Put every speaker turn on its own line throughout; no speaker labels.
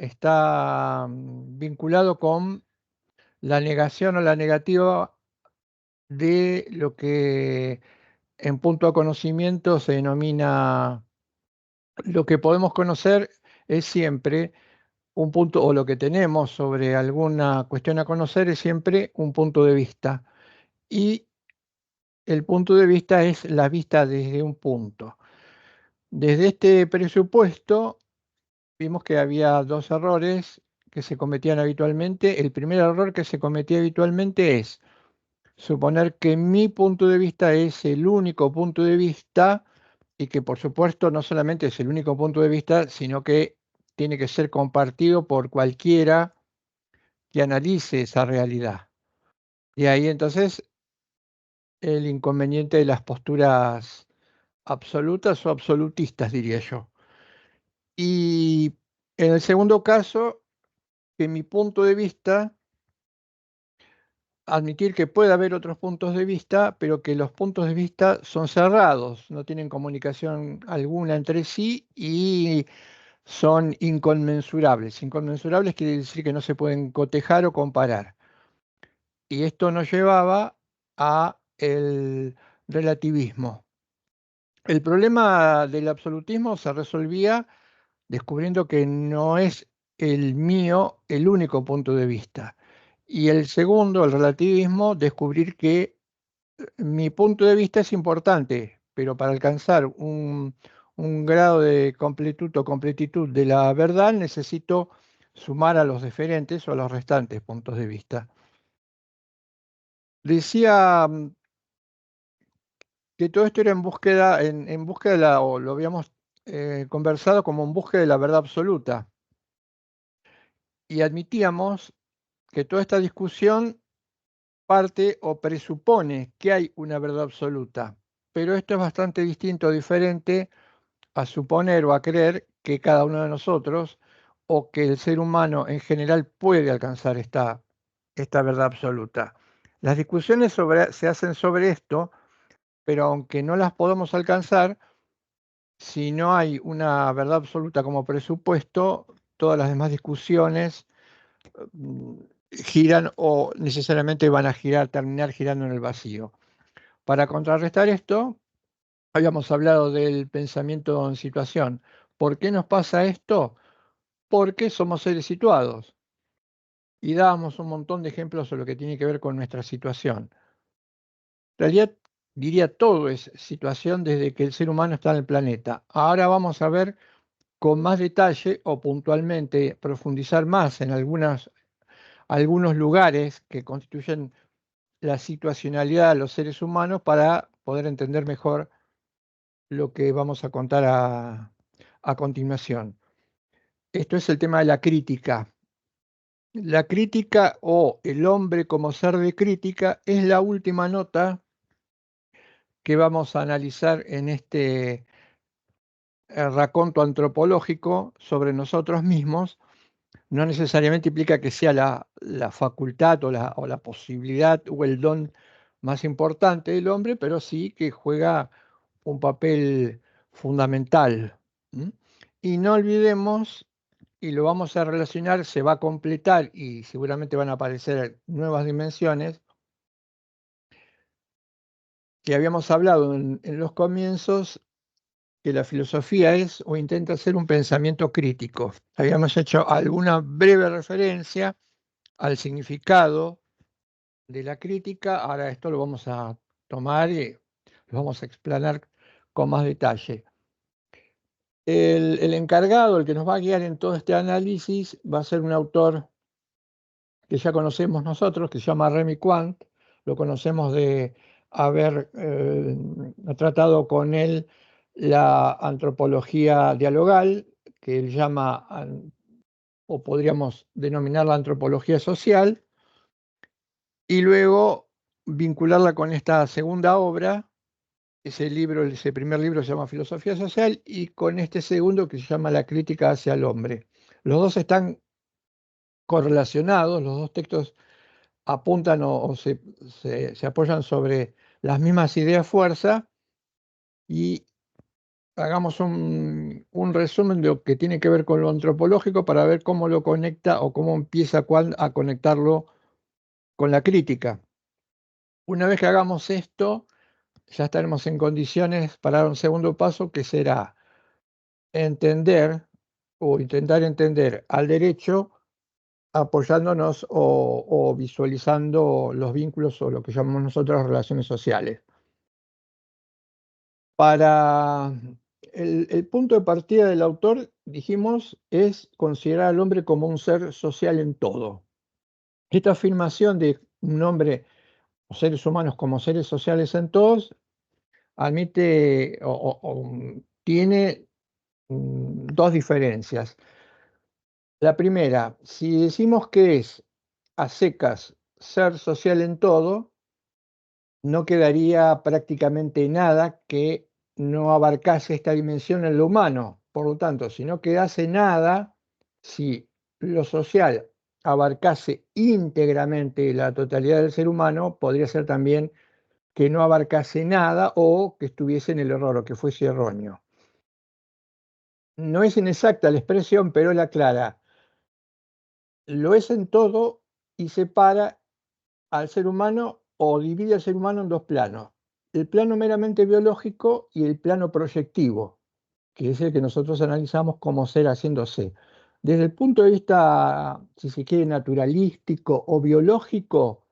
está vinculado con la negación o la negativa de lo que en punto a conocimiento se denomina lo que podemos conocer es siempre un punto, o lo que tenemos sobre alguna cuestión a conocer es siempre un punto de vista. Y el punto de vista es la vista desde un punto. Desde este presupuesto, vimos que había dos errores que se cometían habitualmente. El primer error que se cometía habitualmente es suponer que mi punto de vista es el único punto de vista y que por supuesto no solamente es el único punto de vista, sino que tiene que ser compartido por cualquiera que analice esa realidad. Y ahí entonces el inconveniente de las posturas absolutas o absolutistas, diría yo. Y en el segundo caso, que mi punto de vista, admitir que puede haber otros puntos de vista, pero que los puntos de vista son cerrados, no tienen comunicación alguna entre sí y son inconmensurables. Inconmensurables quiere decir que no se pueden cotejar o comparar. Y esto nos llevaba a el relativismo. El problema del absolutismo se resolvía descubriendo que no es el mío el único punto de vista. Y el segundo, el relativismo, descubrir que mi punto de vista es importante, pero para alcanzar un grado de completud o completitud de la verdad necesito sumar a los diferentes o a los restantes puntos de vista. Decía que todo esto era en búsqueda de o lo habíamos conversado como en búsqueda de la verdad absoluta. Y admitíamos que toda esta discusión parte o presupone que hay una verdad absoluta, pero esto es bastante distinto, diferente a suponer o a creer que cada uno de nosotros o que el ser humano en general puede alcanzar esta verdad absoluta. Las discusiones se hacen sobre esto, pero aunque no las podamos alcanzar, si no hay una verdad absoluta como presupuesto, todas las demás discusiones mm, giran o necesariamente van a terminar girando en el vacío. Para contrarrestar esto, habíamos hablado del pensamiento en situación. ¿Por qué nos pasa esto? Porque somos seres situados. Y dábamos un montón de ejemplos sobre lo que tiene que ver con nuestra situación. En realidad, diría todo es situación desde que el ser humano está en el planeta. Ahora vamos a ver con más detalle o puntualmente profundizar más en algunos lugares que constituyen la situacionalidad de los seres humanos para poder entender mejor lo que vamos a contar a continuación. Esto es el tema de la crítica. La crítica o el hombre como ser de crítica es la última nota que vamos a analizar en este raconto antropológico sobre nosotros mismos. No necesariamente implica que sea la facultad o la posibilidad o el don más importante del hombre, pero sí que juega un papel fundamental. ¿M? Y no olvidemos, y lo vamos a relacionar, se va a completar y seguramente van a aparecer nuevas dimensiones, que habíamos hablado en los comienzos, que la filosofía es o intenta ser un pensamiento crítico. Habíamos hecho alguna breve referencia al significado de la crítica, ahora esto lo vamos a tomar y lo vamos a explanar con más detalle. El encargado, el que nos va a guiar en todo este análisis, va a ser un autor que ya conocemos nosotros, que se llama Remy Quant. Lo conocemos de haber tratado con él la antropología dialogal, que él llama, o podríamos denominar la antropología social, y luego vincularla con esta segunda obra. Ese primer libro se llama Filosofía Social y con este segundo que se llama La crítica hacia el hombre. Los dos están correlacionados, los dos textos apuntan o se apoyan sobre las mismas ideas fuerza y hagamos un resumen de lo que tiene que ver con lo antropológico para ver cómo lo conecta o cómo empieza a conectarlo con la crítica. Una vez que hagamos esto, ya estaremos en condiciones para dar un segundo paso, que será entender o intentar entender al derecho apoyándonos o visualizando los vínculos o lo que llamamos nosotros relaciones sociales. Para el punto de partida del autor, dijimos, es considerar al hombre como un ser social en todo. Esta afirmación de un hombre o seres humanos como seres sociales en todos admite tiene dos diferencias. La primera, si decimos que es a secas ser social en todo, no quedaría prácticamente nada que no abarcase esta dimensión en lo humano. Por lo tanto, si no quedase nada, si lo social abarcase íntegramente la totalidad del ser humano, podría ser también que no abarcase nada o que estuviese en el error o que fuese erróneo. No es inexacta la expresión, pero la aclara. Lo es en todo y separa al ser humano o divide al ser humano en dos planos. El plano meramente biológico y el plano proyectivo, que es el que nosotros analizamos como ser haciéndose. Desde el punto de vista, si se quiere, naturalístico o biológico,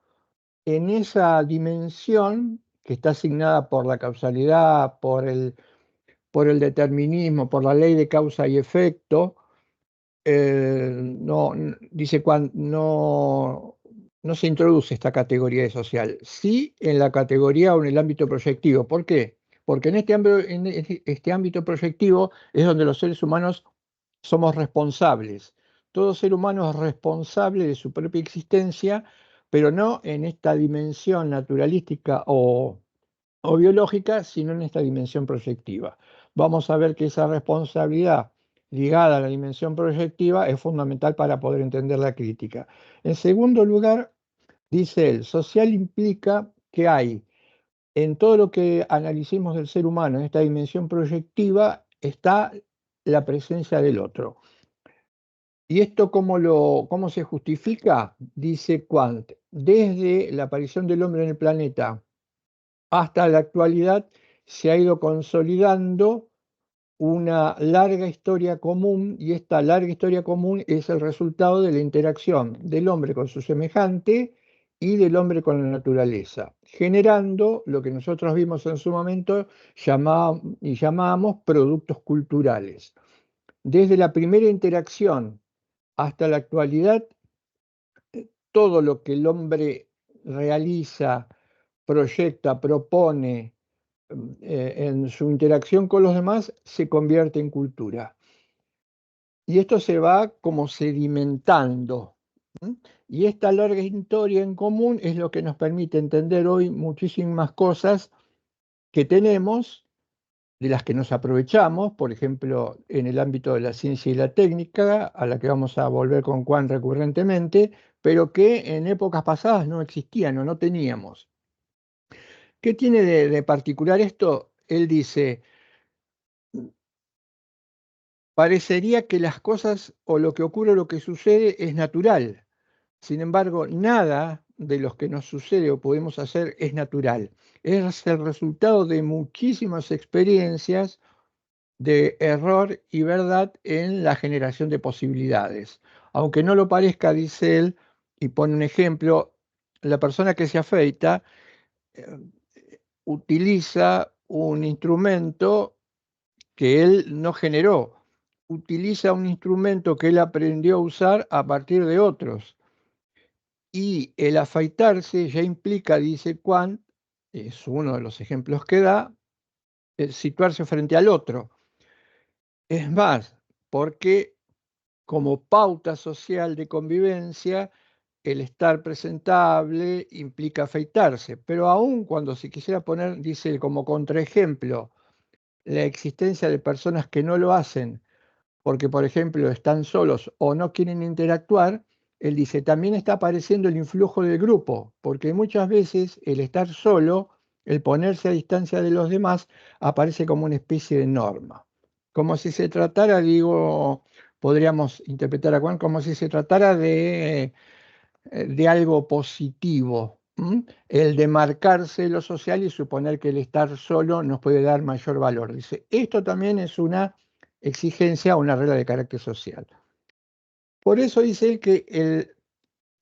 en esa dimensión que está asignada por la causalidad, por el determinismo, por la ley de causa y efecto, no, dice no se introduce esta categoría de social, sí en la categoría o en el ámbito proyectivo. ¿Por qué? Porque en este ámbito proyectivo es donde los seres humanos somos responsables. Todo ser humano es responsable de su propia existencia, pero no en esta dimensión naturalística o biológica, sino en esta dimensión proyectiva. Vamos a ver que esa responsabilidad ligada a la dimensión proyectiva es fundamental para poder entender la crítica. En segundo lugar, dice él, social implica que hay en todo lo que analicemos del ser humano, en esta dimensión proyectiva, está la presencia del otro. ¿Y esto cómo se justifica? Dice Kant, desde la aparición del hombre en el planeta hasta la actualidad se ha ido consolidando una larga historia común, y esta larga historia común es el resultado de la interacción del hombre con su semejante y del hombre con la naturaleza, generando lo que nosotros vimos en su momento y llamábamos productos culturales. Desde la primera interacción hasta la actualidad, todo lo que el hombre realiza, proyecta, propone, en su interacción con los demás, se convierte en cultura. Y esto se va como sedimentando. Y esta larga historia en común es lo que nos permite entender hoy muchísimas cosas que tenemos, de las que nos aprovechamos, por ejemplo, en el ámbito de la ciencia y la técnica, a la que vamos a volver con Juan recurrentemente, pero que en épocas pasadas no existían o no teníamos. ¿Qué tiene de particular esto? Él dice, parecería que las cosas o lo que ocurre o lo que sucede es natural. Sin embargo, nada de lo que nos sucede o podemos hacer es natural. Es el resultado de muchísimas experiencias de error y verdad en la generación de posibilidades. Aunque no lo parezca, dice él, y pone un ejemplo, la persona que se afeita eh, utiliza un instrumento que él no generó, utiliza un instrumento que él aprendió a usar a partir de otros. Y el afeitarse ya implica, dice Kant, es uno de los ejemplos que da, situarse frente al otro. Es más, porque como pauta social de convivencia, el estar presentable implica afeitarse, pero aún cuando se quisiera poner, dice como contraejemplo, la existencia de personas que no lo hacen porque, por ejemplo, están solos o no quieren interactuar, él dice, también está apareciendo el influjo del grupo, porque muchas veces el estar solo el ponerse a distancia de los demás aparece como una especie de norma. Como si se tratara, digo, podríamos interpretar a Juan como si se tratara de algo positivo, el de marcarse lo social y suponer que el estar solo nos puede dar mayor valor. Dice, esto también es una exigencia, una regla de carácter social. Por eso dice él que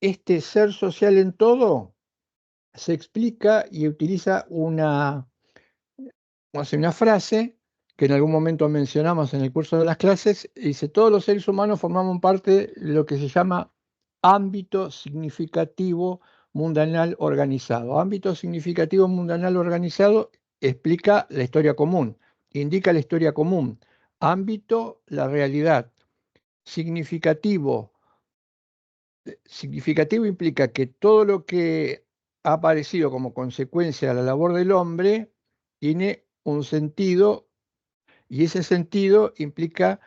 este ser social en todo se explica y utiliza una frase que en algún momento mencionamos en el curso de las clases, dice, todos los seres humanos formamos parte de lo que se llama ámbito significativo mundanal organizado. Ámbito significativo mundanal organizado explica la historia común, indica la historia común. Ámbito, la realidad. Significativo. Significativo implica que todo lo que ha aparecido como consecuencia de la labor del hombre tiene un sentido y ese sentido implica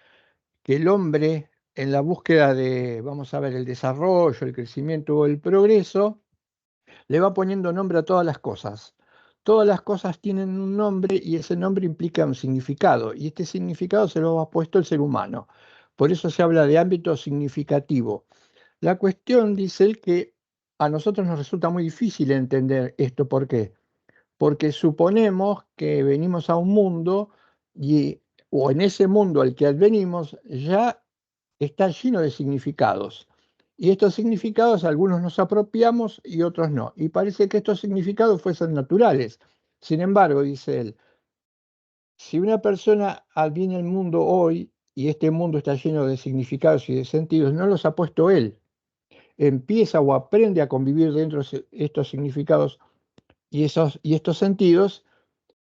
que el hombre en la búsqueda de, vamos a ver, el desarrollo, el crecimiento o el progreso, le va poniendo nombre a todas las cosas. Todas las cosas tienen un nombre y ese nombre implica un significado y este significado se lo ha puesto el ser humano. Por eso se habla de ámbito significativo. La cuestión, dice él, que a nosotros nos resulta muy difícil entender esto. ¿Por qué? Porque suponemos que venimos a un mundo o en ese mundo al que advenimos ya está lleno de significados. Y estos significados algunos nos apropiamos y otros no. Y parece que estos significados fuesen naturales. Sin embargo, dice él, si una persona viene al mundo hoy y este mundo está lleno de significados y de sentidos, no los ha puesto él. Empieza o aprende a convivir dentro de estos significados y estos sentidos.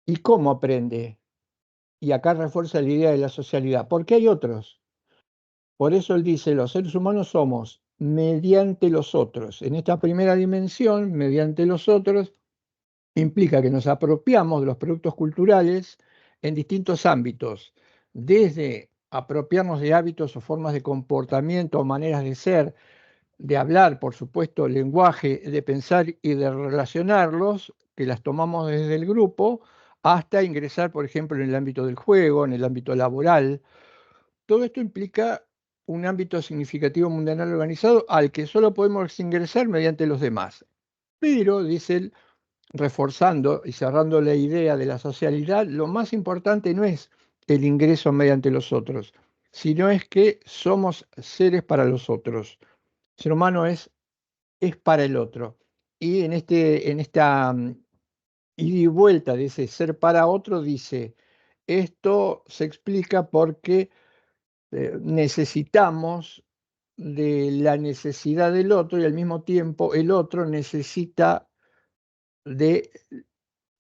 ¿Y cómo aprende? Y acá refuerza la idea de la socialidad, porque hay otros. Por eso él dice, los seres humanos somos mediante los otros. En esta primera dimensión, mediante los otros, implica que nos apropiamos de los productos culturales en distintos ámbitos, desde apropiarnos de hábitos o formas de comportamiento o maneras de ser, de hablar, por supuesto, lenguaje, de pensar y de relacionarlos, que las tomamos desde el grupo, hasta ingresar, por ejemplo, en el ámbito del juego, en el ámbito laboral. Todo esto implica un ámbito significativo mundanal organizado al que solo podemos ingresar mediante los demás. Pero, dice él, reforzando y cerrando la idea de la socialidad, lo más importante no es el ingreso mediante los otros, sino es que somos seres para los otros. El ser humano es para el otro. Y en esta ida y vuelta de ese ser para otro, dice, esto se explica porque necesitamos de la necesidad del otro y al mismo tiempo el otro necesita de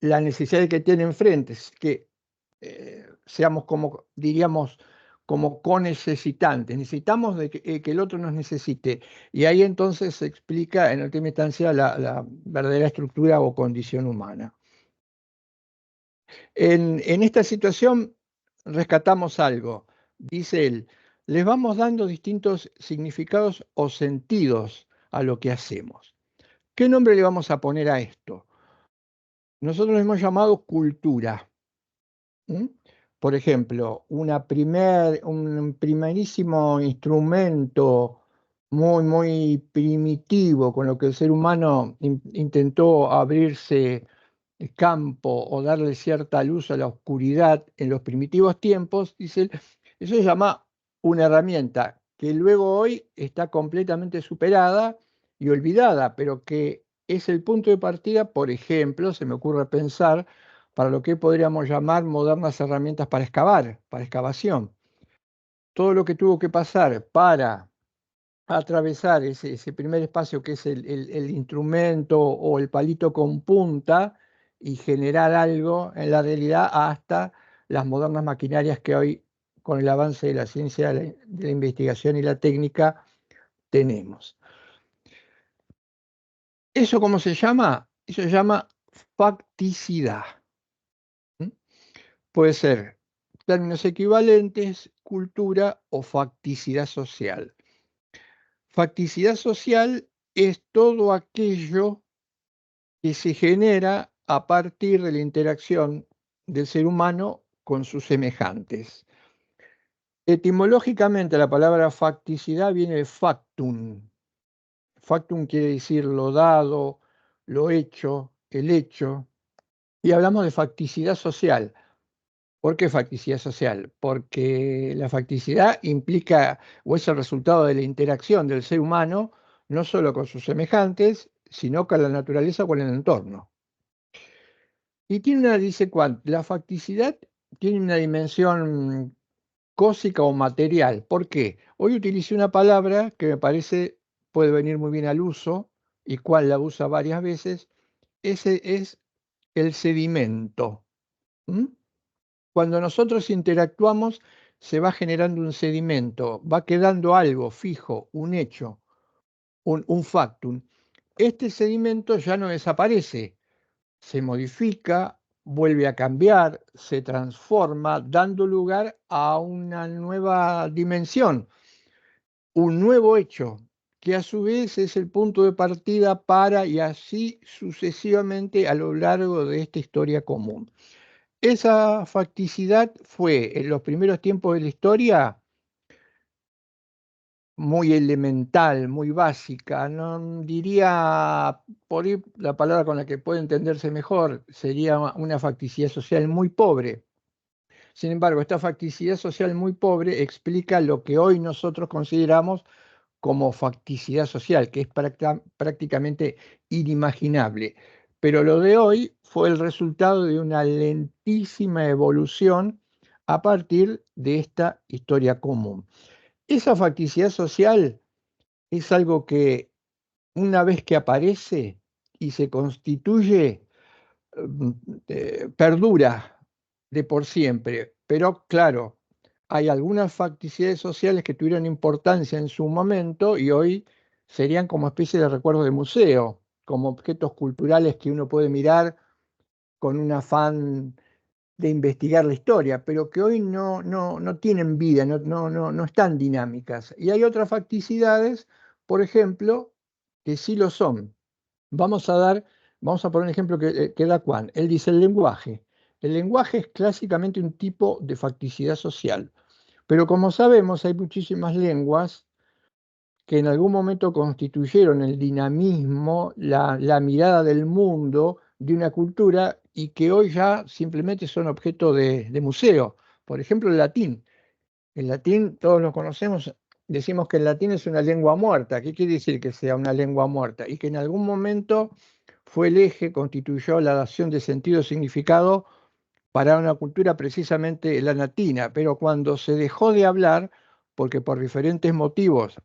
la necesidad que tiene enfrente, es que seamos como, diríamos, como conecesitantes, necesitamos de que el otro nos necesite. Y ahí entonces se explica en última instancia la verdadera estructura o condición humana. En esta situación rescatamos algo, dice él, les vamos dando distintos significados o sentidos a lo que hacemos. ¿Qué nombre le vamos a poner a esto? Nosotros lo hemos llamado cultura. ¿Mm? Por ejemplo, un primerísimo instrumento muy primitivo con lo que el ser humano intentó abrirse el campo o darle cierta luz a la oscuridad en los primitivos tiempos, dice él, eso se llama una herramienta que luego hoy está completamente superada y olvidada, pero que es el punto de partida, por ejemplo, se me ocurre pensar, para lo que podríamos llamar modernas herramientas para excavar, para excavación. Todo lo que tuvo que pasar para atravesar ese primer espacio que es el instrumento o el palito con punta y generar algo en la realidad hasta las modernas maquinarias que hoy, con el avance de la ciencia, de la investigación y la técnica, tenemos. ¿Eso cómo se llama? Eso se llama facticidad. ¿Mm? Puede ser términos equivalentes, cultura o facticidad social. Facticidad social es todo aquello que se genera a partir de la interacción del ser humano con sus semejantes. Etimológicamente, la palabra facticidad viene de factum. Factum quiere decir lo dado, lo hecho, el hecho. Y hablamos de facticidad social. ¿Por qué facticidad social? Porque la facticidad implica o es el resultado de la interacción del ser humano no solo con sus semejantes, sino con la naturaleza o con el entorno. Y tiene una, dice, la facticidad tiene una dimensión cósica o material. ¿Por qué? Hoy utilicé una palabra que me parece puede venir muy bien al uso y cual la usa varias veces. Ese es el sedimento. ¿Mm? Cuando nosotros interactuamos, se va generando un sedimento, va quedando algo fijo, un hecho, un factum. Este sedimento ya no desaparece, se modifica, vuelve a cambiar, se transforma, dando lugar a una nueva dimensión, un nuevo hecho, que a su vez es el punto de partida para y así sucesivamente a lo largo de esta historia común. Esa facticidad fue en los primeros tiempos de la historia muy elemental, muy básica, no diría, por ahí la palabra con la que puede entenderse mejor sería una facticidad social muy pobre. Sin embargo, esta facticidad social muy pobre explica lo que hoy nosotros consideramos como facticidad social, que es prácticamente inimaginable. Pero lo de hoy fue el resultado de una lentísima evolución a partir de esta historia común. Esa facticidad social es algo que una vez que aparece y se constituye, mm, perdura de por siempre. Pero claro, hay algunas facticidades sociales que tuvieron importancia en su momento y hoy serían como especie de recuerdos de museo, como objetos culturales que uno puede mirar con un afán de investigar la historia, pero que hoy no tienen vida, no están dinámicas. Y hay otras facticidades, por ejemplo, que sí lo son. Vamos a dar, vamos a poner un ejemplo que da Juan. Él dice el lenguaje. El lenguaje es clásicamente un tipo de facticidad social, pero como sabemos hay muchísimas lenguas que en algún momento constituyeron el dinamismo, la mirada del mundo de una cultura y que hoy ya simplemente son objeto de museo. Por ejemplo, el latín. El latín, todos lo conocemos, decimos que el latín es una lengua muerta. ¿Qué quiere decir que sea una lengua muerta? Y que en algún momento fue el eje, constituyó la dación de sentido y significado para una cultura precisamente la latina. Pero cuando se dejó de hablar, porque por diferentes motivos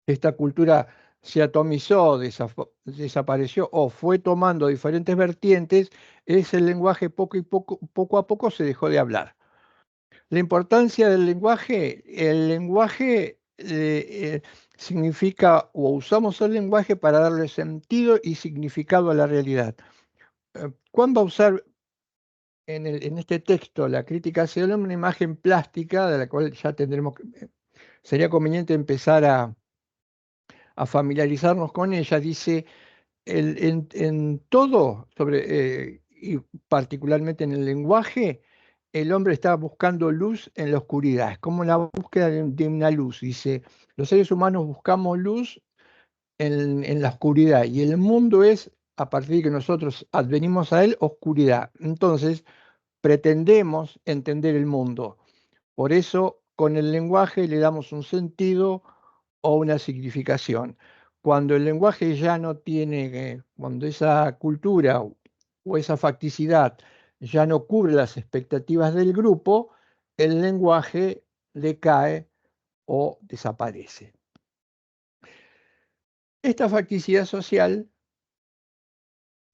esta cultura se atomizó, desapareció o fue tomando diferentes vertientes, ese lenguaje poco a poco se dejó de hablar. La importancia del lenguaje, el lenguaje significa o usamos el lenguaje para darle sentido y significado a la realidad. Juan va a usar en este texto, la crítica hacia el hombre, una imagen plástica de la cual ya tendremos sería conveniente empezar a familiarizarnos con ella. Dice, en todo, y particularmente en el lenguaje, el hombre está buscando luz en la oscuridad. Es como la búsqueda de una luz. Dice, los seres humanos buscamos luz en la oscuridad y el mundo es, a partir de que nosotros advenimos a él, oscuridad. Entonces, pretendemos entender el mundo. Por eso, con el lenguaje le damos un sentido o una significación. Cuando el lenguaje ya no tiene, cuando esa cultura o esa facticidad ya no cubre las expectativas del grupo, el lenguaje decae o desaparece. Esta facticidad social,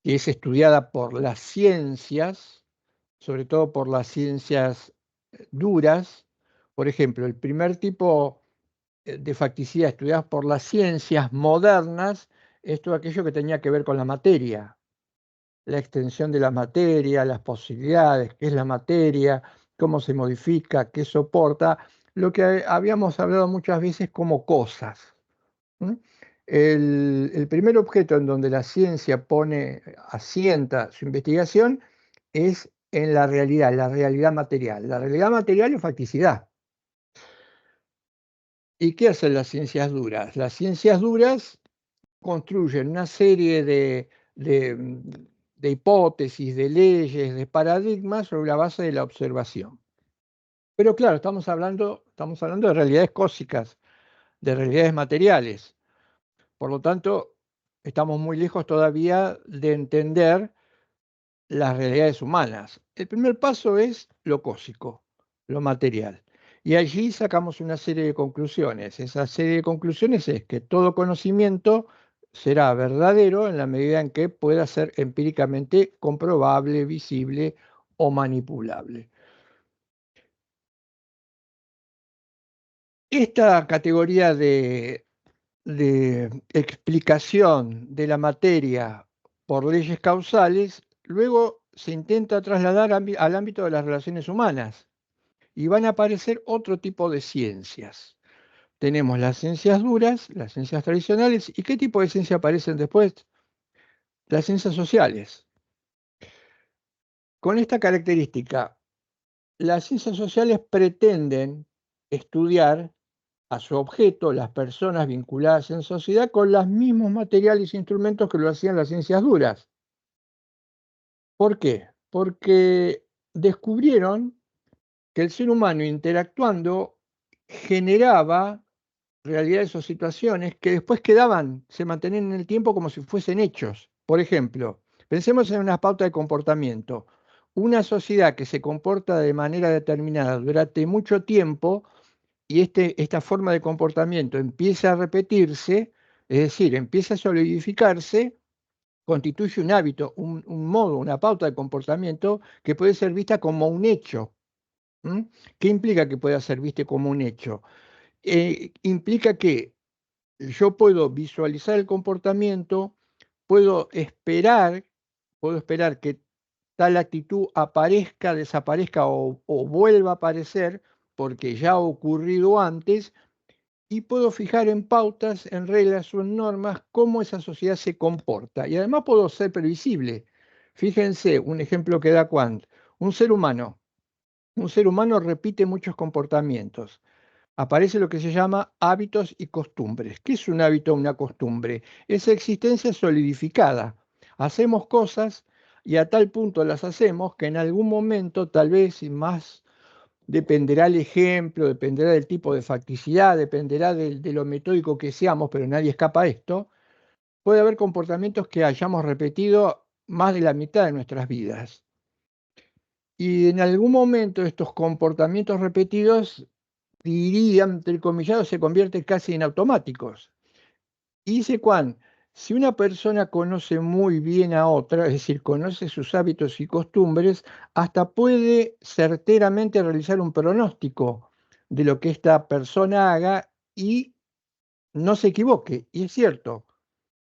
que es estudiada por las ciencias, sobre todo por las ciencias duras, por ejemplo, el primer tipo de facticidad estudiadas por las ciencias modernas es todo aquello que tenía que ver con la materia, la extensión de la materia, las posibilidades, qué es la materia, cómo se modifica, qué soporta, lo que habíamos hablado muchas veces como cosas. ¿Mm? El primer objeto en donde la ciencia asienta su investigación es en la realidad material. La realidad material es facticidad. ¿Y qué hacen las ciencias duras? Las ciencias duras construyen una serie de hipótesis, de leyes, de paradigmas sobre la base de la observación. Pero claro, estamos hablando de realidades cósmicas, de realidades materiales. Por lo tanto, estamos muy lejos todavía de entender las realidades humanas. El primer paso es lo cósmico, lo material. Y allí sacamos una serie de conclusiones. Esa serie de conclusiones es que todo conocimiento será verdadero en la medida en que pueda ser empíricamente comprobable, visible o manipulable. Esta categoría de explicación de la materia por leyes causales, luego se intenta trasladar al ámbito de las relaciones humanas y van a aparecer otro tipo de ciencias. Tenemos las ciencias duras, las ciencias tradicionales, ¿y qué tipo de ciencia aparecen después? Las ciencias sociales. Con esta característica, las ciencias sociales pretenden estudiar a su objeto, las personas vinculadas en sociedad, con los mismos materiales e instrumentos que lo hacían las ciencias duras. ¿Por qué? Porque descubrieron que el ser humano interactuando generaba realidades o situaciones que después se mantenían en el tiempo como si fuesen hechos. Por ejemplo, pensemos en una pauta de comportamiento. Una sociedad que se comporta de manera determinada durante mucho tiempo y esta forma de comportamiento empieza a repetirse, es decir, empieza a solidificarse, constituye un hábito, un modo, una pauta de comportamiento que puede ser vista como un hecho. ¿M? ¿Qué implica que pueda ser vista como un hecho? Implica que yo puedo visualizar el comportamiento, puedo esperar, puedo esperar que tal actitud aparezca, desaparezca o vuelva a aparecer porque ya ha ocurrido antes y puedo fijar en pautas, en reglas o en normas cómo esa sociedad se comporta. Y además puedo ser previsible. Fíjense, un ejemplo que da Quant. Un ser humano. Un ser humano repite muchos comportamientos. Aparece lo que se llama hábitos y costumbres. ¿Qué es un hábito o una costumbre? Es existencia solidificada. Hacemos cosas y a tal punto las hacemos que en algún momento, tal vez y más dependerá el ejemplo, dependerá del tipo de facticidad, dependerá de lo metódico que seamos, pero nadie escapa a esto. Puede haber comportamientos que hayamos repetido más de la mitad de nuestras vidas. Y en algún momento estos comportamientos repetidos, diría, entre comillados, se convierten casi en automáticos. Y dice Juan, si una persona conoce muy bien a otra, es decir, conoce sus hábitos y costumbres, hasta puede certeramente realizar un pronóstico de lo que esta persona haga y no se equivoque. Y es cierto,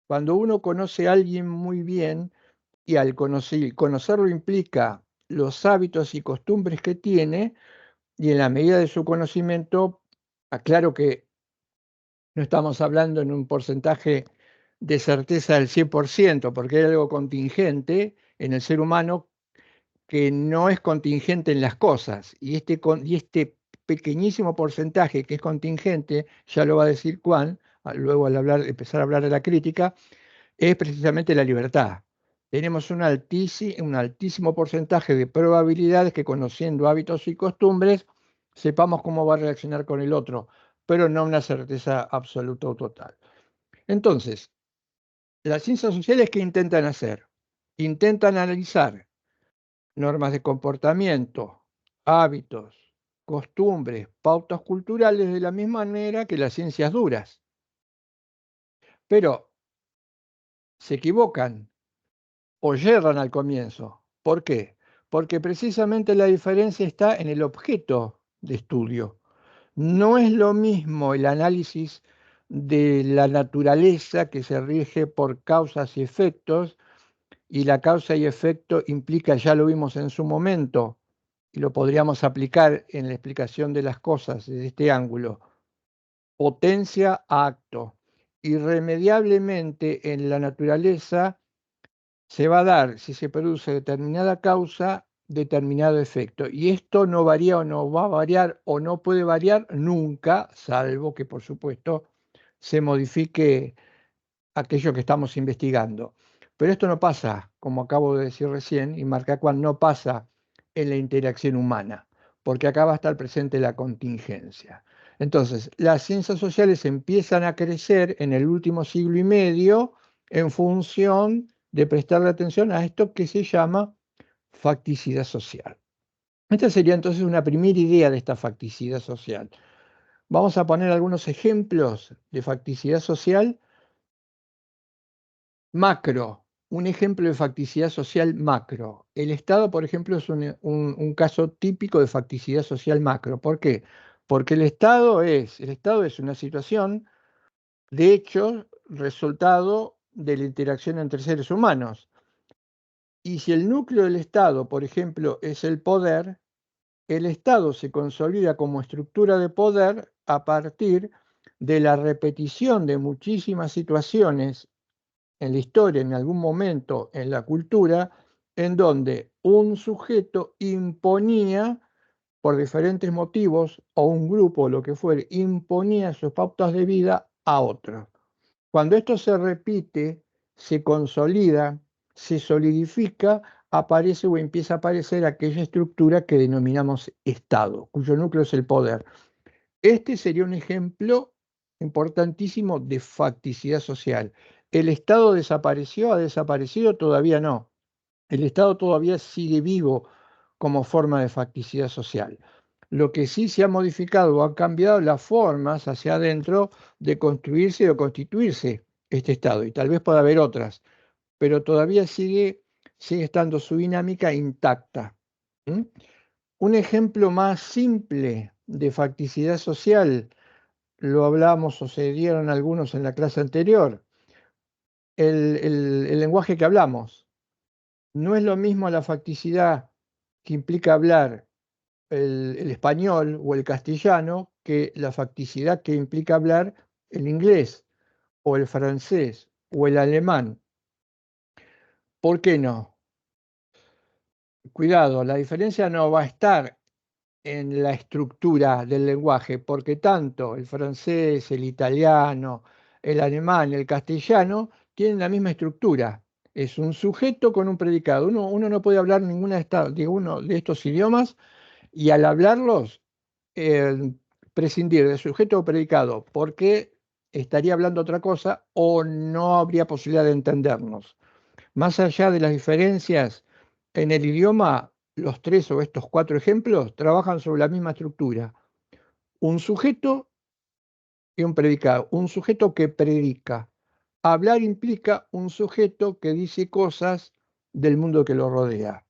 cuando uno conoce a alguien muy bien y al conocerlo implica los hábitos y costumbres que tiene, y en la medida de su conocimiento, aclaro que no estamos hablando en un porcentaje de certeza del 100%, porque hay algo contingente en el ser humano que no es contingente en las cosas. Y este pequeñísimo porcentaje que es contingente, ya lo va a decir Juan, luego al empezar a hablar de la crítica, es precisamente la libertad. Tenemos un altísimo porcentaje de probabilidades que, conociendo hábitos y costumbres, sepamos cómo va a reaccionar con el otro, pero no una certeza absoluta o total. Entonces, las ciencias sociales, ¿qué intentan hacer? Intentan analizar normas de comportamiento, hábitos, costumbres, pautas culturales de la misma manera que las ciencias duras. Pero se equivocan o yerran al comienzo. ¿Por qué? Porque precisamente la diferencia está en el objeto de estudio. No es lo mismo el análisis de la naturaleza que se rige por causas y efectos, y la causa y efecto implica, ya lo vimos en su momento, y lo podríamos aplicar en la explicación de las cosas desde este ángulo, potencia a acto. irremediablemente en la naturaleza se va a dar, si se produce determinada causa, determinado efecto. Y esto no varía o no va a variar o no puede variar nunca, salvo que, por supuesto, se modifique aquello que estamos investigando. Pero esto no pasa, como acabo de decir recién, y Marcaquan no pasa en la interacción humana, porque acá va a estar presente la contingencia. Entonces, las ciencias sociales empiezan a crecer en el último siglo y medio en función de prestarle atención a esto que se llama facticidad social. Esta sería entonces una primera idea de esta facticidad social. Vamos a poner algunos ejemplos de facticidad social macro. Un ejemplo de facticidad social macro. El Estado, por ejemplo, es un caso típico de facticidad social macro. ¿Por qué? Porque el Estado es una situación de hecho resultado de la interacción entre seres humanos. Y si el núcleo del Estado, por ejemplo, es el poder, el Estado se consolida como estructura de poder a partir de la repetición de muchísimas situaciones en la historia, en algún momento en la cultura, en donde un sujeto imponía, por diferentes motivos, o un grupo, o lo que fuere, imponía sus pautas de vida a otro. Cuando esto se repite, se consolida, se solidifica, aparece o empieza a aparecer aquella estructura que denominamos Estado, cuyo núcleo es el poder. Este sería un ejemplo importantísimo de facticidad social. ¿El Estado desapareció? ¿Ha desaparecido? Todavía no. El Estado todavía sigue vivo como forma de facticidad social. Lo que sí se ha modificado o ha cambiado las formas hacia adentro de construirse o constituirse este Estado, y tal vez pueda haber otras, pero todavía sigue estando su dinámica intacta. ¿Mm? Un ejemplo más simple de facticidad social, lo hablamos o se dieron algunos en la clase anterior, el lenguaje que hablamos. No es lo mismo la facticidad que implica hablar el español o el castellano que la facticidad que implica hablar el inglés o el francés o el alemán. ¿Por qué no? Cuidado, la diferencia no va a estar en la estructura del lenguaje, porque tanto el francés, el italiano, el alemán, el castellano tienen la misma estructura. Es un sujeto con un predicado. Uno no puede hablar ninguno de estos idiomas y al hablarlos prescindir de sujeto o predicado, porque estaría hablando otra cosa o no habría posibilidad de entendernos. Más allá de las diferencias en el idioma, los tres o estos cuatro ejemplos trabajan sobre la misma estructura. Un sujeto y un predicado. Un sujeto que predica. Hablar implica un sujeto que dice cosas del mundo que lo rodea.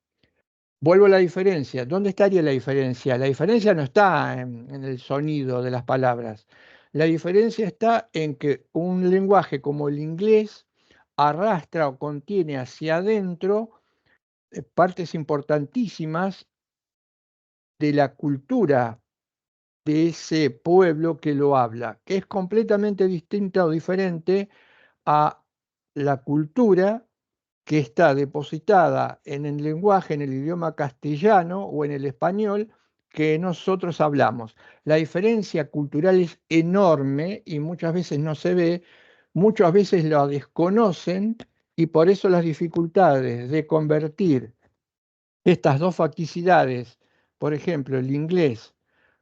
Vuelvo a la diferencia. ¿Dónde estaría la diferencia? La diferencia no está en el sonido de las palabras. La diferencia está en que un lenguaje como el inglés arrastra o contiene hacia adentro partes importantísimas de la cultura de ese pueblo que lo habla, que es completamente distinta o diferente a la cultura que está depositada en el lenguaje, en el idioma castellano o en el español que nosotros hablamos. La diferencia cultural es enorme y muchas veces no se ve, muchas veces la desconocen, y por eso las dificultades de convertir estas dos facticidades, por ejemplo, el inglés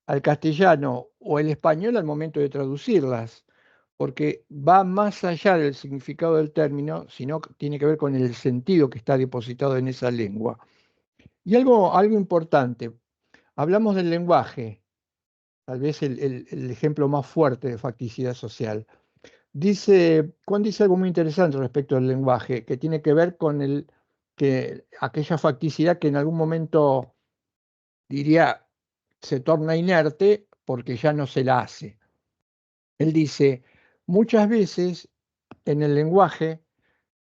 al castellano o el español al momento de traducirlas, porque va más allá del significado del término, sino que tiene que ver con el sentido que está depositado en esa lengua. Y algo importante, hablamos del lenguaje, tal vez el ejemplo más fuerte de facticidad social. Juan dice algo muy interesante respecto al lenguaje, que tiene que ver con aquella facticidad que en algún momento, diría, se torna inerte porque ya no se la hace. Él dice, muchas veces en el lenguaje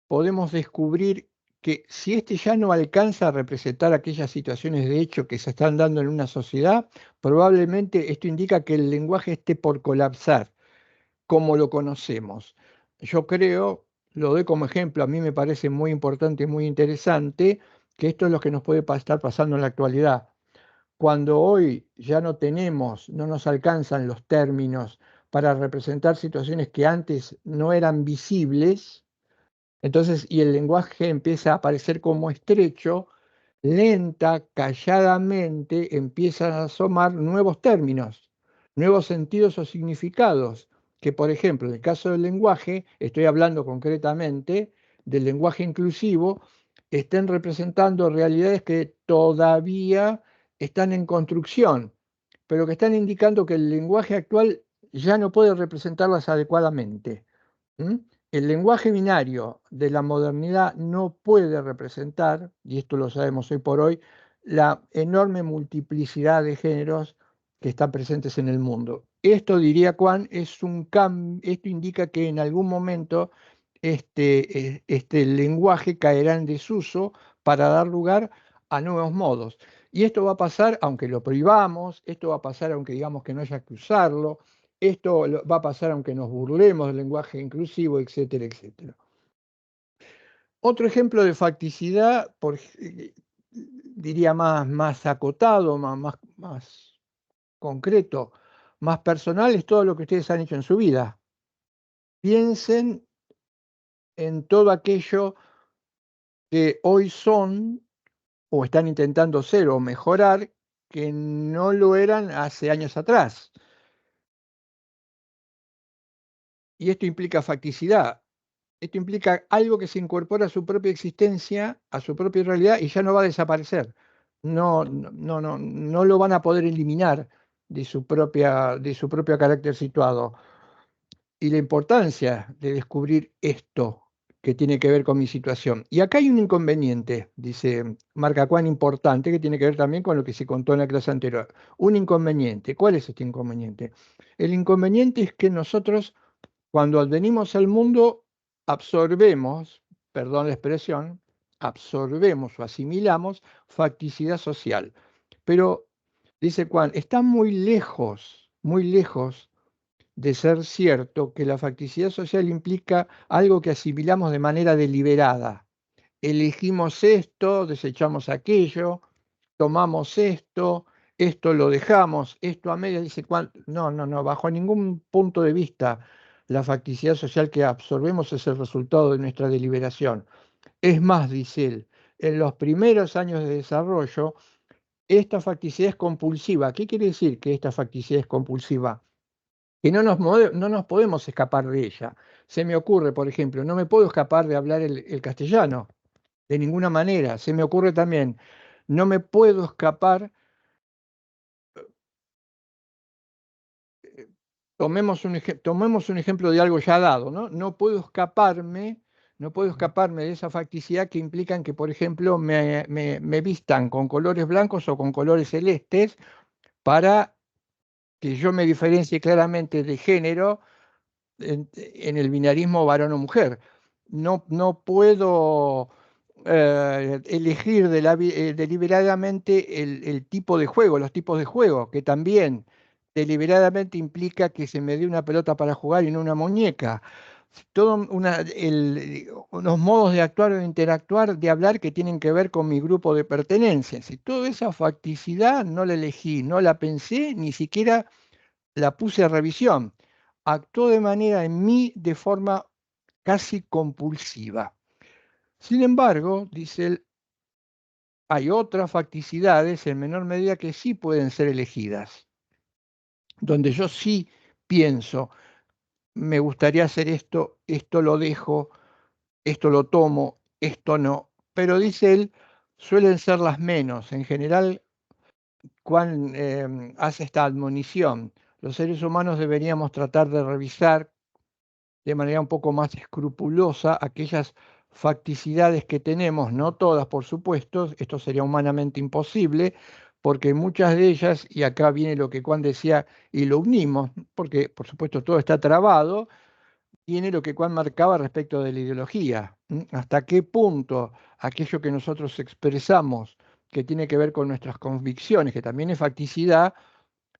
podemos descubrir que si éste ya no alcanza a representar aquellas situaciones de hecho que se están dando en una sociedad, probablemente esto indica que el lenguaje esté por colapsar, como lo conocemos. yo creo, lo doy como ejemplo, a mí me parece muy importante y muy interesante, que esto es lo que nos puede estar pasando en la actualidad. Cuando hoy ya no tenemos, no nos alcanzan los términos para representar situaciones que antes no eran visibles, entonces, y el lenguaje empieza a aparecer como estrecho, lenta, calladamente empiezan a asomar nuevos términos, nuevos sentidos o significados, que por ejemplo, en el caso del lenguaje, estoy hablando concretamente del lenguaje inclusivo, estén representando realidades que todavía están en construcción, pero que están indicando que el lenguaje actual ya no puede representarlas adecuadamente. ¿Mm? El lenguaje binario de la modernidad no puede representar, y esto lo sabemos hoy por hoy, la enorme multiplicidad de géneros que están presentes en el mundo. Esto, diría Juan, es un esto indica que en algún momento este lenguaje caerá en desuso para dar lugar a nuevos modos. Y esto va a pasar aunque lo prohibamos, esto va a pasar aunque digamos que no haya que usarlo, esto va a pasar aunque nos burlemos del lenguaje inclusivo, etcétera, etcétera. Otro ejemplo de facticidad, diría más acotado, más concreto, más personal, es todo lo que ustedes han hecho en su vida. Piensen en todo aquello que hoy son o están intentando ser o mejorar que no lo eran hace años atrás. Y esto implica facticidad. Esto implica algo que se incorpora a su propia existencia, a su propia realidad y ya no va a desaparecer. No lo van a poder eliminar de su propio carácter situado. Y la importancia de descubrir esto que tiene que ver con mi situación. Y acá hay un inconveniente, dice Marca Cuán, importante, que tiene que ver también con lo que se contó en la clase anterior. Un inconveniente. ¿Cuál es este inconveniente? El inconveniente es que nosotros cuando advenimos al mundo, absorbemos, perdón la expresión, absorbemos o asimilamos facticidad social. Pero, dice Juan, está muy lejos de ser cierto que la facticidad social implica algo que asimilamos de manera deliberada. Elegimos esto, desechamos aquello, tomamos esto, esto lo dejamos, esto a medias, dice Juan. No, bajo ningún punto de vista la facticidad social que absorbemos es el resultado de nuestra deliberación. Es más, dice él, en los primeros años de desarrollo, esta facticidad es compulsiva. ¿Qué quiere decir que esta facticidad es compulsiva? Que no nos podemos escapar de ella. Se me ocurre, por ejemplo, no me puedo escapar de hablar el castellano, de ninguna manera. Se me ocurre también, no me puedo escapar. Tomemos un ejemplo de algo ya dado, ¿no? No puedo escaparme de esa facticidad que implican que, por ejemplo, me vistan con colores blancos o con colores celestes para que yo me diferencie claramente de género en el binarismo varón o mujer. No puedo elegir deliberadamente el tipo de juego, los tipos de juego, que también deliberadamente implica que se me dé una pelota para jugar y no una muñeca. Unos modos de actuar o de interactuar, de hablar que tienen que ver con mi grupo de pertenencias. Y toda esa facticidad no la elegí, no la pensé, ni siquiera la puse a revisión. Actuó de manera en mí de forma casi compulsiva. Sin embargo, dice él, hay otras facticidades en menor medida que sí pueden ser elegidas, donde yo sí pienso, me gustaría hacer esto, esto lo dejo, esto lo tomo, esto no. Pero dice él, suelen ser las menos. En general, Juan hace esta admonición. Los seres humanos deberíamos tratar de revisar de manera un poco más escrupulosa aquellas facticidades que tenemos, no todas, por supuesto, esto sería humanamente imposible, porque muchas de ellas, y acá viene lo que Juan decía, y lo unimos, porque por supuesto todo está trabado, viene lo que Juan marcaba respecto de la ideología. ¿Hasta qué punto aquello que nosotros expresamos, que tiene que ver con nuestras convicciones, que también es facticidad,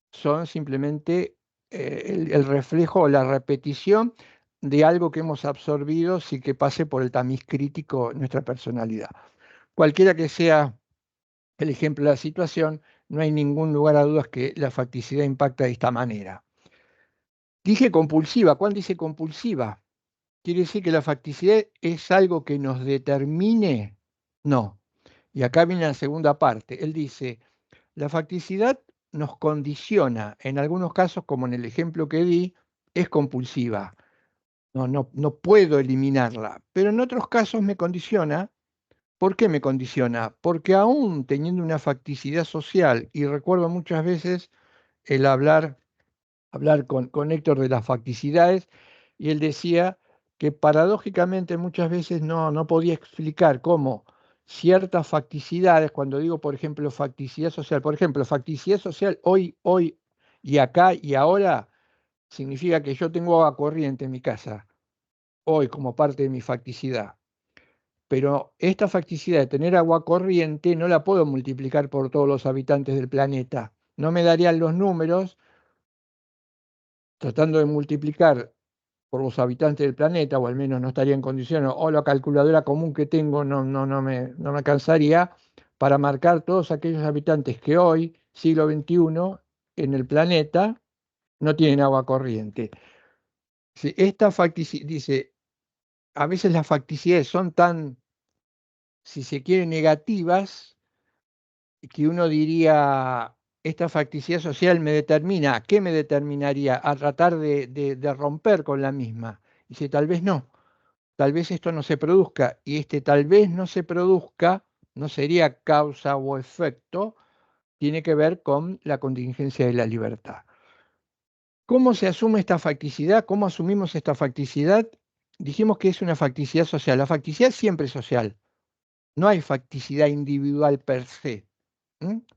son simplemente el reflejo o la repetición de algo que hemos absorbido sin que pase por el tamiz crítico nuestra personalidad. Cualquiera que sea el ejemplo de la situación, no hay ningún lugar a dudas que la facticidad impacta de esta manera. Dije compulsiva. ¿Cuándo dice compulsiva? ¿Quiere decir que la facticidad es algo que nos determine? No. Y acá viene la segunda parte. Él dice, la facticidad nos condiciona. En algunos casos, como en el ejemplo que di, es compulsiva. No puedo eliminarla. Pero en otros casos me condiciona. ¿Por qué me condiciona? Porque aún teniendo una facticidad social, y recuerdo muchas veces el hablar con Héctor de las facticidades, y él decía que paradójicamente muchas veces no podía explicar cómo ciertas facticidades, cuando digo, por ejemplo, facticidad social, por ejemplo, facticidad social hoy y acá y ahora, significa que yo tengo agua corriente en mi casa, hoy como parte de mi facticidad. Pero esta facticidad de tener agua corriente no la puedo multiplicar por todos los habitantes del planeta. No me darían los números tratando de multiplicar por los habitantes del planeta, o al menos no estaría en condiciones, o la calculadora común que tengo no me alcanzaría para marcar todos aquellos habitantes que hoy, siglo XXI, en el planeta, no tienen agua corriente. Esta facticidad, dice, a veces las facticidades son tan, si se quiere, negativas, que uno diría, esta facticidad social me determina. ¿Qué me determinaría? A tratar de romper con la misma. Y si tal vez no, tal vez esto no se produzca, y este tal vez no se produzca no sería causa o efecto, tiene que ver con la contingencia de la libertad. ¿Cómo se asume esta facticidad? ¿Cómo asumimos esta facticidad? Dijimos que es una facticidad social. La facticidad siempre es social. No hay facticidad individual per se.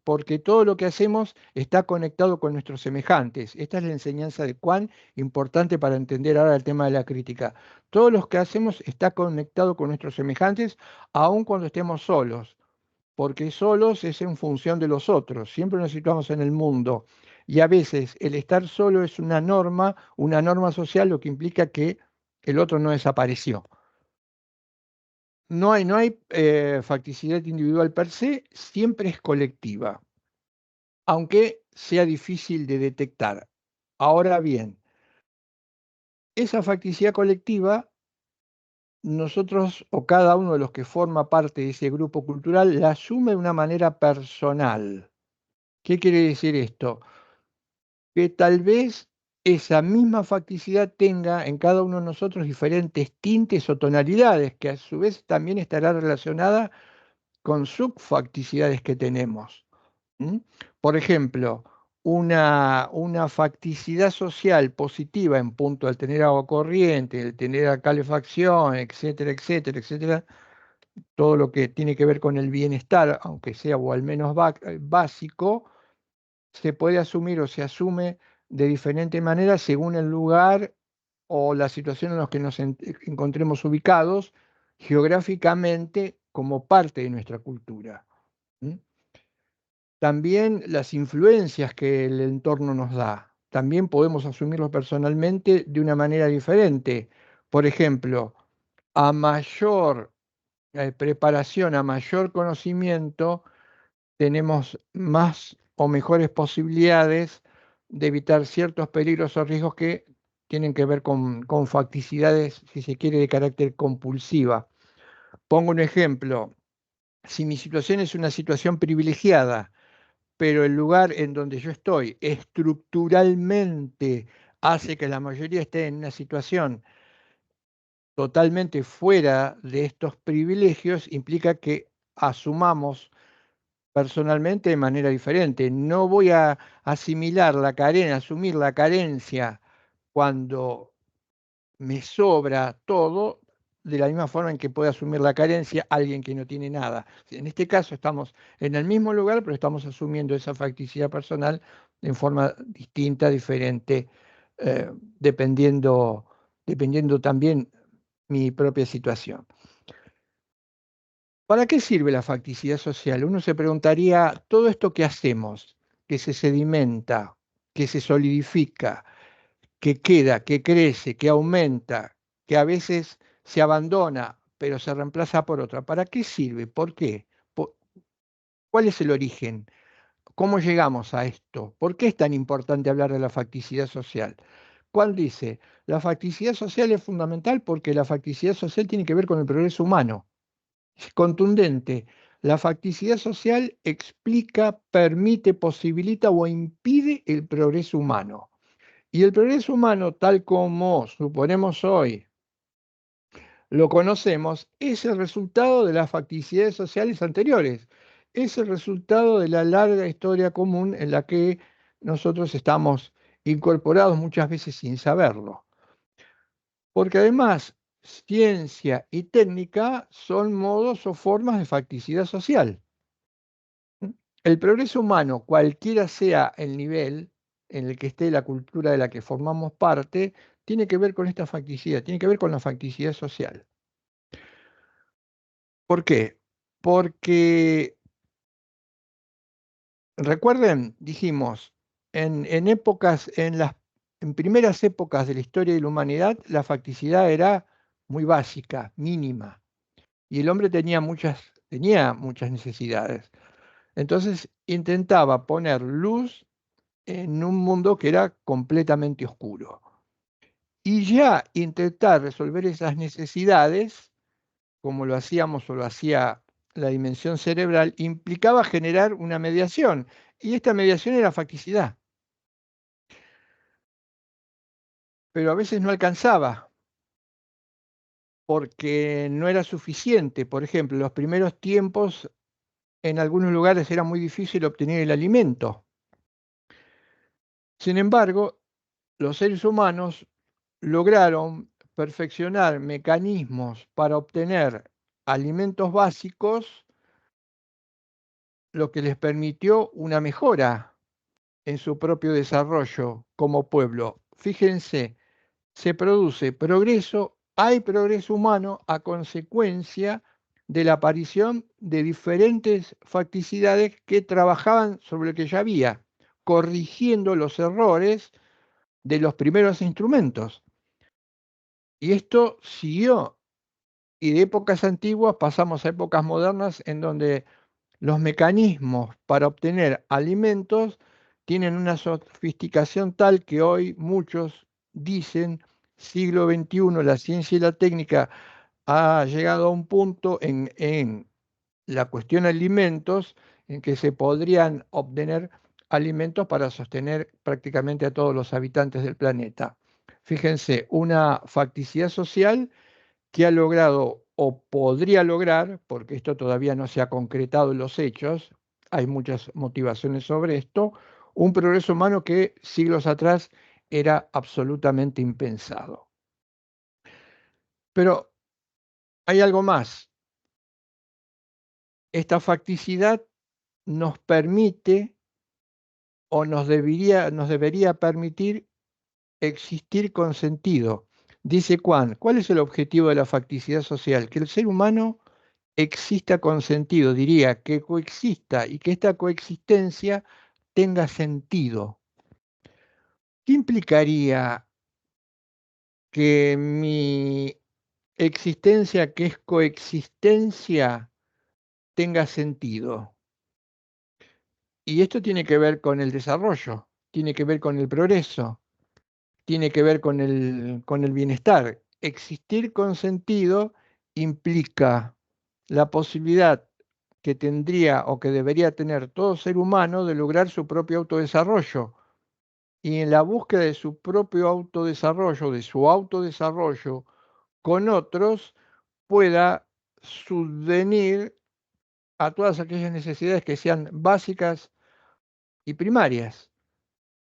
Porque todo lo que hacemos está conectado con nuestros semejantes. Esta es la enseñanza de cuán importante para entender ahora el tema de la crítica. Todo lo que hacemos está conectado con nuestros semejantes, aun cuando estemos solos, porque solos es en función de los otros. Siempre nos situamos en el mundo. Y a veces el estar solo es una norma social, lo que implica que el otro no desapareció. No hay facticidad individual per se, siempre es colectiva, aunque sea difícil de detectar. Ahora bien, esa facticidad colectiva, nosotros o cada uno de los que forma parte de ese grupo cultural la asume de una manera personal. ¿Qué quiere decir esto? Que tal vez esa misma facticidad tenga en cada uno de nosotros diferentes tintes o tonalidades, que a su vez también estará relacionada con subfacticidades que tenemos. ¿Mm? Por ejemplo, una facticidad social positiva en punto al tener agua corriente, el tener calefacción, etcétera, etcétera, etcétera, todo lo que tiene que ver con el bienestar, aunque sea o al menos básico, se puede asumir o se asume de diferente manera según el lugar o la situación en la que nos encontremos ubicados geográficamente como parte de nuestra cultura. ¿Mm? También las influencias que el entorno nos da. También podemos asumirlo personalmente de una manera diferente. Por ejemplo, a mayor preparación, a mayor conocimiento, tenemos más o mejores posibilidades de evitar ciertos peligros o riesgos que tienen que ver con facticidades, si se quiere, de carácter compulsiva. Pongo un ejemplo. Si mi situación es una situación privilegiada, pero el lugar en donde yo estoy estructuralmente hace que la mayoría esté en una situación totalmente fuera de estos privilegios, implica que asumamos personalmente de manera diferente. No voy a asimilar la carencia, asumir la carencia cuando me sobra todo, de la misma forma en que puede asumir la carencia alguien que no tiene nada. En este caso estamos en el mismo lugar, pero estamos asumiendo esa facticidad personal en forma distinta, diferente, eh, dependiendo, dependiendo también mi propia situación. ¿Para qué sirve la facticidad social? Uno se preguntaría, todo esto que hacemos, que se sedimenta, que se solidifica, que queda, que crece, que aumenta, que a veces se abandona, pero se reemplaza por otra. ¿Para qué sirve? ¿Por qué? ¿Cuál es el origen? ¿Cómo llegamos a esto? ¿Por qué es tan importante hablar de la facticidad social? ¿Cuál dice? La facticidad social es fundamental porque la facticidad social tiene que ver con el progreso humano. Es contundente. La facticidad social explica, permite, posibilita o impide el progreso humano. Y el progreso humano, tal como suponemos hoy, lo conocemos, es el resultado de las facticidades sociales anteriores. Es el resultado de la larga historia común en la que nosotros estamos incorporados muchas veces sin saberlo. Porque además, ciencia y técnica son modos o formas de facticidad social. El progreso humano, cualquiera sea el nivel en el que esté la cultura de la que formamos parte, tiene que ver con esta facticidad, tiene que ver con la facticidad social. ¿Por qué? Porque, recuerden, dijimos, en primeras épocas de la historia de la humanidad, la facticidad era muy básica, mínima, y el hombre tenía muchas necesidades. Entonces intentaba poner luz en un mundo que era completamente oscuro. Y ya intentar resolver esas necesidades, como lo hacíamos o lo hacía la dimensión cerebral, implicaba generar una mediación. Y esta mediación era facticidad. Pero a veces no alcanzaba, porque no era suficiente. Por ejemplo, en los primeros tiempos, en algunos lugares era muy difícil obtener el alimento. Sin embargo, los seres humanos lograron perfeccionar mecanismos para obtener alimentos básicos, lo que les permitió una mejora en su propio desarrollo como pueblo. Fíjense, se produce progreso, hay progreso humano a consecuencia de la aparición de diferentes facticidades que trabajaban sobre lo que ya había, corrigiendo los errores de los primeros instrumentos. Y esto siguió, y de épocas antiguas pasamos a épocas modernas en donde los mecanismos para obtener alimentos tienen una sofisticación tal que hoy muchos dicen, siglo XXI, la ciencia y la técnica ha llegado a un punto en la cuestión de alimentos en que se podrían obtener alimentos para sostener prácticamente a todos los habitantes del planeta. Fíjense, una facticidad social que ha logrado o podría lograr, porque esto todavía no se ha concretado en los hechos, hay muchas motivaciones sobre esto, un progreso humano que siglos atrás era absolutamente impensado. Pero hay algo más. Esta facticidad nos permite o nos debería permitir existir con sentido. Dice Juan, ¿cuál es el objetivo de la facticidad social? Que el ser humano exista con sentido, diría, que coexista y que esta coexistencia tenga sentido. ¿Qué implicaría que mi existencia, que es coexistencia, tenga sentido? Y esto tiene que ver con el desarrollo, tiene que ver con el progreso, tiene que ver con el bienestar. Existir con sentido implica la posibilidad que tendría o que debería tener todo ser humano de lograr su propio autodesarrollo. Y en la búsqueda de su propio autodesarrollo, de su autodesarrollo con otros, pueda subvenir a todas aquellas necesidades que sean básicas y primarias.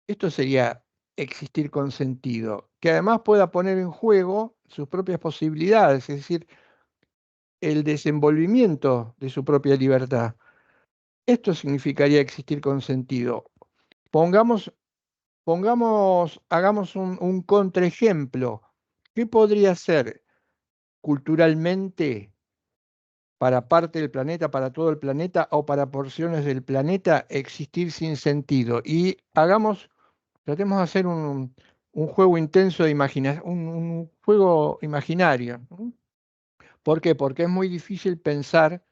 Esto sería existir con sentido, que además pueda poner en juego sus propias posibilidades, es decir, el desenvolvimiento de su propia libertad. Esto significaría existir con sentido. Pongamos, hagamos un contraejemplo. ¿Qué podría ser culturalmente para parte del planeta, para todo el planeta o para porciones del planeta existir sin sentido? Y tratemos de hacer un juego intenso de imaginación, un juego imaginario. ¿No? ¿Por qué? Porque es muy difícil pensar,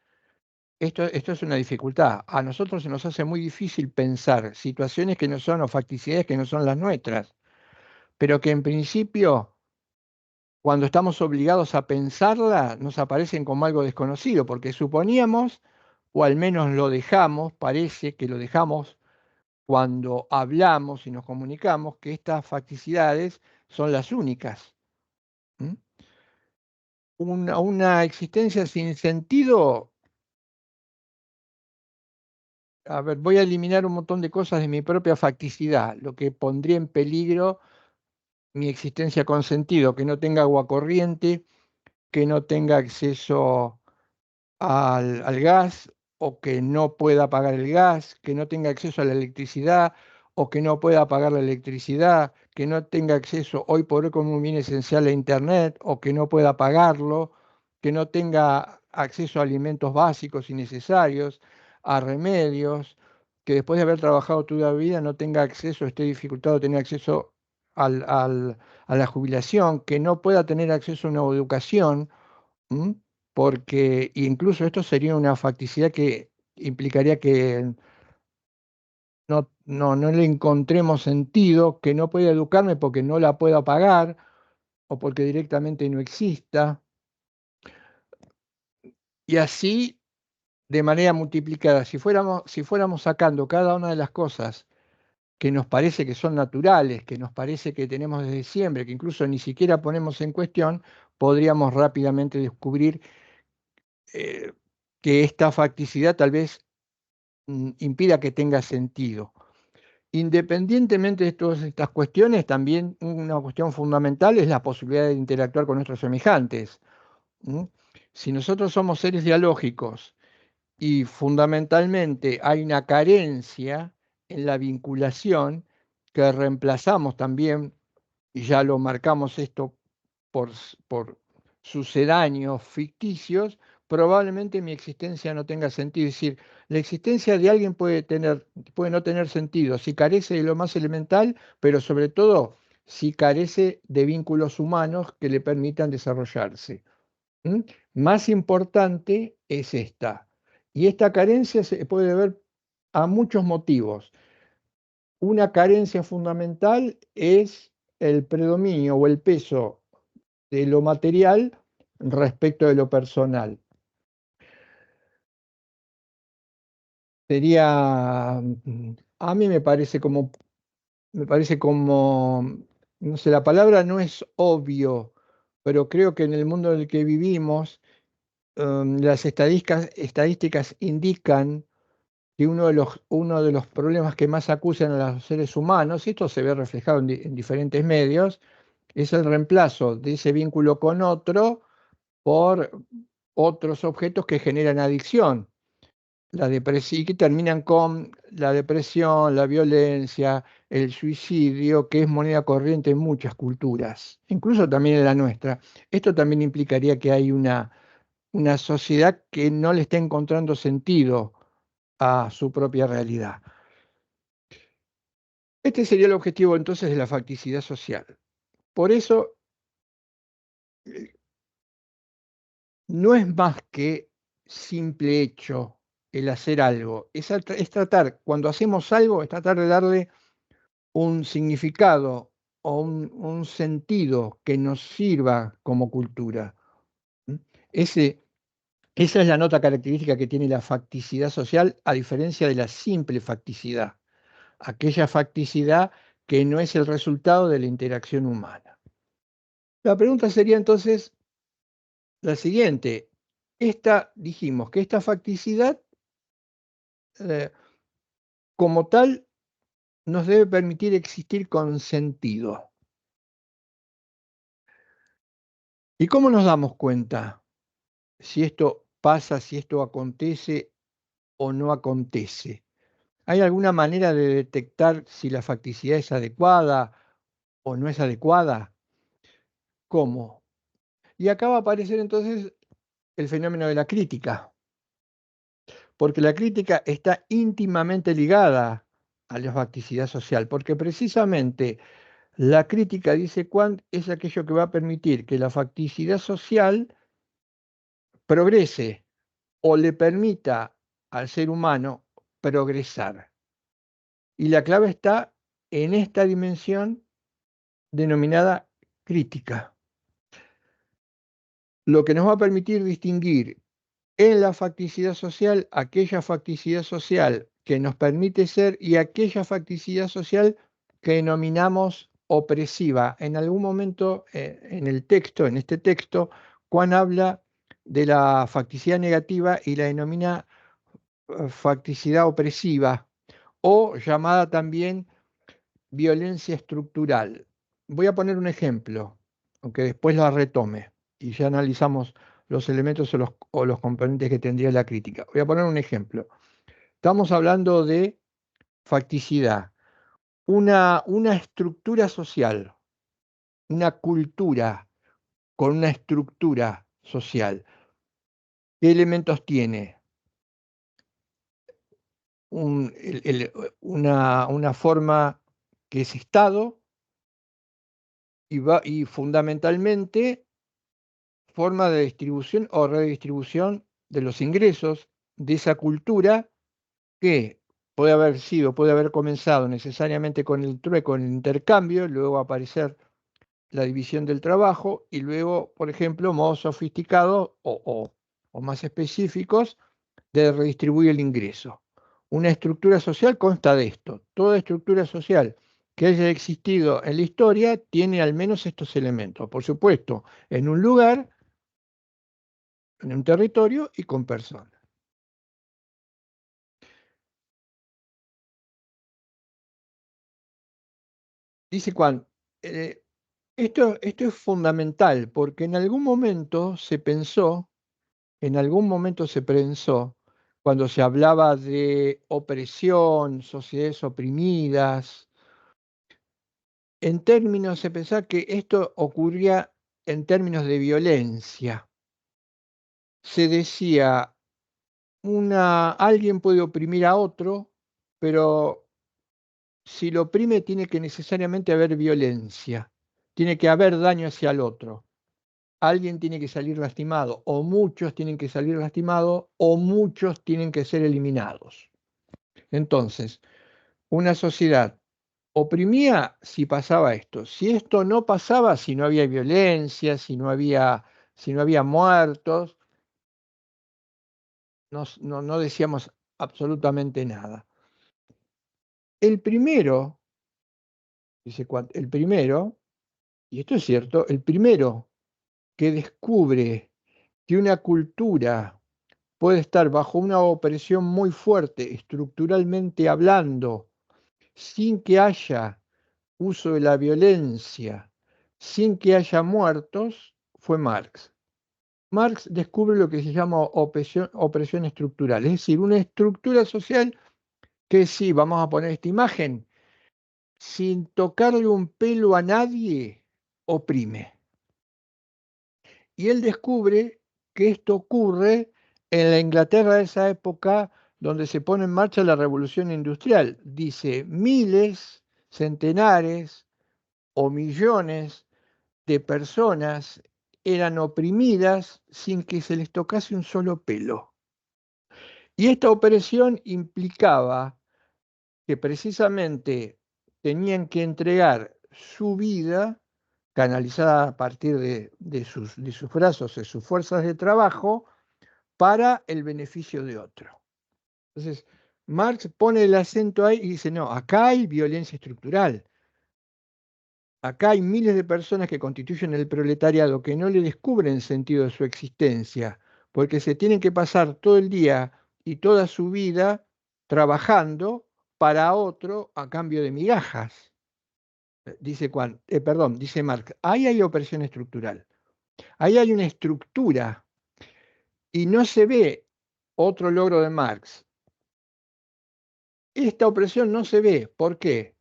esto es una dificultad, a nosotros se nos hace muy difícil pensar situaciones que no son o facticidades que no son las nuestras, pero que en principio, cuando estamos obligados a pensarla, nos aparecen como algo desconocido, porque suponíamos, o al menos lo dejamos, parece que lo dejamos cuando hablamos y nos comunicamos, que estas facticidades son las únicas. ¿Mm? Una existencia sin sentido, a ver, voy a eliminar un montón de cosas de mi propia facticidad, lo que pondría en peligro mi existencia con sentido, que no tenga agua corriente, que no tenga acceso al gas, o que no pueda pagar el gas, que no tenga acceso a la electricidad, o que no pueda pagar la electricidad, que no tenga acceso hoy por hoy como un bien esencial a Internet, o que no pueda pagarlo, que no tenga acceso a alimentos básicos y necesarios, a remedios, que después de haber trabajado toda la vida no tenga acceso, esté dificultado tener acceso a la jubilación, que no pueda tener acceso a una educación. ¿Mm? Porque incluso esto sería una facticidad que implicaría que no le encontremos sentido, que no pueda educarme porque no la pueda pagar o porque directamente no exista, y así de manera multiplicada. Si fuéramos sacando cada una de las cosas que nos parece que son naturales, que nos parece que tenemos desde siempre, que incluso ni siquiera ponemos en cuestión, podríamos rápidamente descubrir eh, que esta facticidad tal vez impida que tenga sentido. Independientemente de todas estas cuestiones, también una cuestión fundamental es la posibilidad de interactuar con nuestros semejantes. ¿Mm? Si nosotros somos seres dialógicos y fundamentalmente hay una carencia en la vinculación que reemplazamos también, y ya lo marcamos esto por sucedáneos ficticios, probablemente mi existencia no tenga sentido. Es decir, la existencia de alguien puede no tener sentido si carece de lo más elemental, pero sobre todo si carece de vínculos humanos que le permitan desarrollarse. ¿Mm? Más importante es esta. Y esta carencia se puede ver a muchos motivos. Una carencia fundamental es el predominio o el peso de lo material respecto de lo personal. Sería, a mí me parece como, no sé, la palabra no es obvio, pero creo que en el mundo en el que vivimos, las estadísticas indican que uno de los problemas que más acusan a los seres humanos, y esto se ve reflejado en diferentes medios, es el reemplazo de ese vínculo con otro por otros objetos que generan adicción. Y que terminan con la depresión, la violencia, el suicidio, que es moneda corriente en muchas culturas, incluso también en la nuestra. Esto también implicaría que hay una sociedad que no le está encontrando sentido a su propia realidad. Este sería el objetivo entonces de la facticidad social. Por eso, eh, no es más que simple hecho el hacer algo, es tratar, cuando hacemos algo, es tratar de darle un significado o un sentido que nos sirva como cultura. ¿Mm? Ese, esa es la nota característica que tiene la facticidad social, a diferencia de la simple facticidad, aquella facticidad que no es el resultado de la interacción humana. La pregunta sería entonces la siguiente. Dijimos que esta facticidad, eh, como tal, nos debe permitir existir con sentido. ¿Y cómo nos damos cuenta si esto pasa, si esto acontece o no acontece? ¿Hay alguna manera de detectar si la facticidad es adecuada o no es adecuada? ¿Cómo? Y acá va a aparecer entonces el fenómeno de la crítica, porque la crítica está íntimamente ligada a la facticidad social, porque precisamente La crítica, dice Kant, es aquello que va a permitir que la facticidad social progrese o le permita al ser humano progresar. Y la clave está en esta dimensión denominada crítica, lo que nos va a permitir distinguir en la facticidad social aquella facticidad social que nos permite ser y aquella facticidad social que denominamos opresiva. En algún momento en el texto, en este texto, Juan habla de la facticidad negativa y la denomina facticidad opresiva o llamada también violencia estructural. Voy a poner un ejemplo, aunque después la retome y ya analizamos los elementos o los componentes que tendría la crítica. Voy a poner un ejemplo. Estamos hablando de facticidad, una estructura social, una cultura con una estructura social. ¿Qué elementos tiene? Una forma que es Estado y fundamentalmente forma de distribución o redistribución de los ingresos de esa cultura que puede haber comenzado necesariamente con el trueco, con el intercambio, luego va a aparecer la división del trabajo y luego, por ejemplo, modos sofisticados o más específicos de redistribuir el ingreso. Una estructura social consta de esto. Toda estructura social que haya existido en la historia tiene al menos estos elementos. Por supuesto, en un lugar, en un territorio y con personas. Dice Juan, esto es fundamental porque en algún momento se pensó, cuando se hablaba de opresión, sociedades oprimidas, en términos, se pensaba que esto ocurría en términos de violencia. Se decía, alguien puede oprimir a otro, pero si lo oprime tiene que necesariamente haber violencia, tiene que haber daño hacia el otro. Alguien tiene que salir lastimado, o muchos tienen que salir lastimados, o muchos tienen que ser eliminados. Entonces, una sociedad oprimía si pasaba esto. Si esto no pasaba, si no había violencia, si no había muertos, no decíamos absolutamente nada. El primero, dice el primero, y esto es cierto, el primero que descubre que una cultura puede estar bajo una opresión muy fuerte, estructuralmente hablando, sin que haya uso de la violencia, sin que haya muertos, fue Marx. Marx descubre lo que se llama opresión estructural, es decir, una estructura social que sí, vamos a poner esta imagen, sin tocarle un pelo a nadie, oprime. Y él descubre que esto ocurre en la Inglaterra de esa época, donde se pone en marcha la revolución industrial. Dice, miles, centenares o millones de personas eran oprimidas sin que se les tocase un solo pelo. Y esta opresión implicaba que precisamente tenían que entregar su vida, canalizada a partir de sus brazos, de sus fuerzas de trabajo, para el beneficio de otro. Entonces, Marx pone el acento ahí y dice, no, acá hay violencia estructural. Acá hay miles de personas que constituyen el proletariado que no le descubren sentido de su existencia, porque se tienen que pasar todo el día y toda su vida trabajando para otro a cambio de migajas. Dice Marx, ahí hay opresión estructural, ahí hay una estructura y no se ve otro logro de Marx. Esta opresión no se ve, ¿por qué?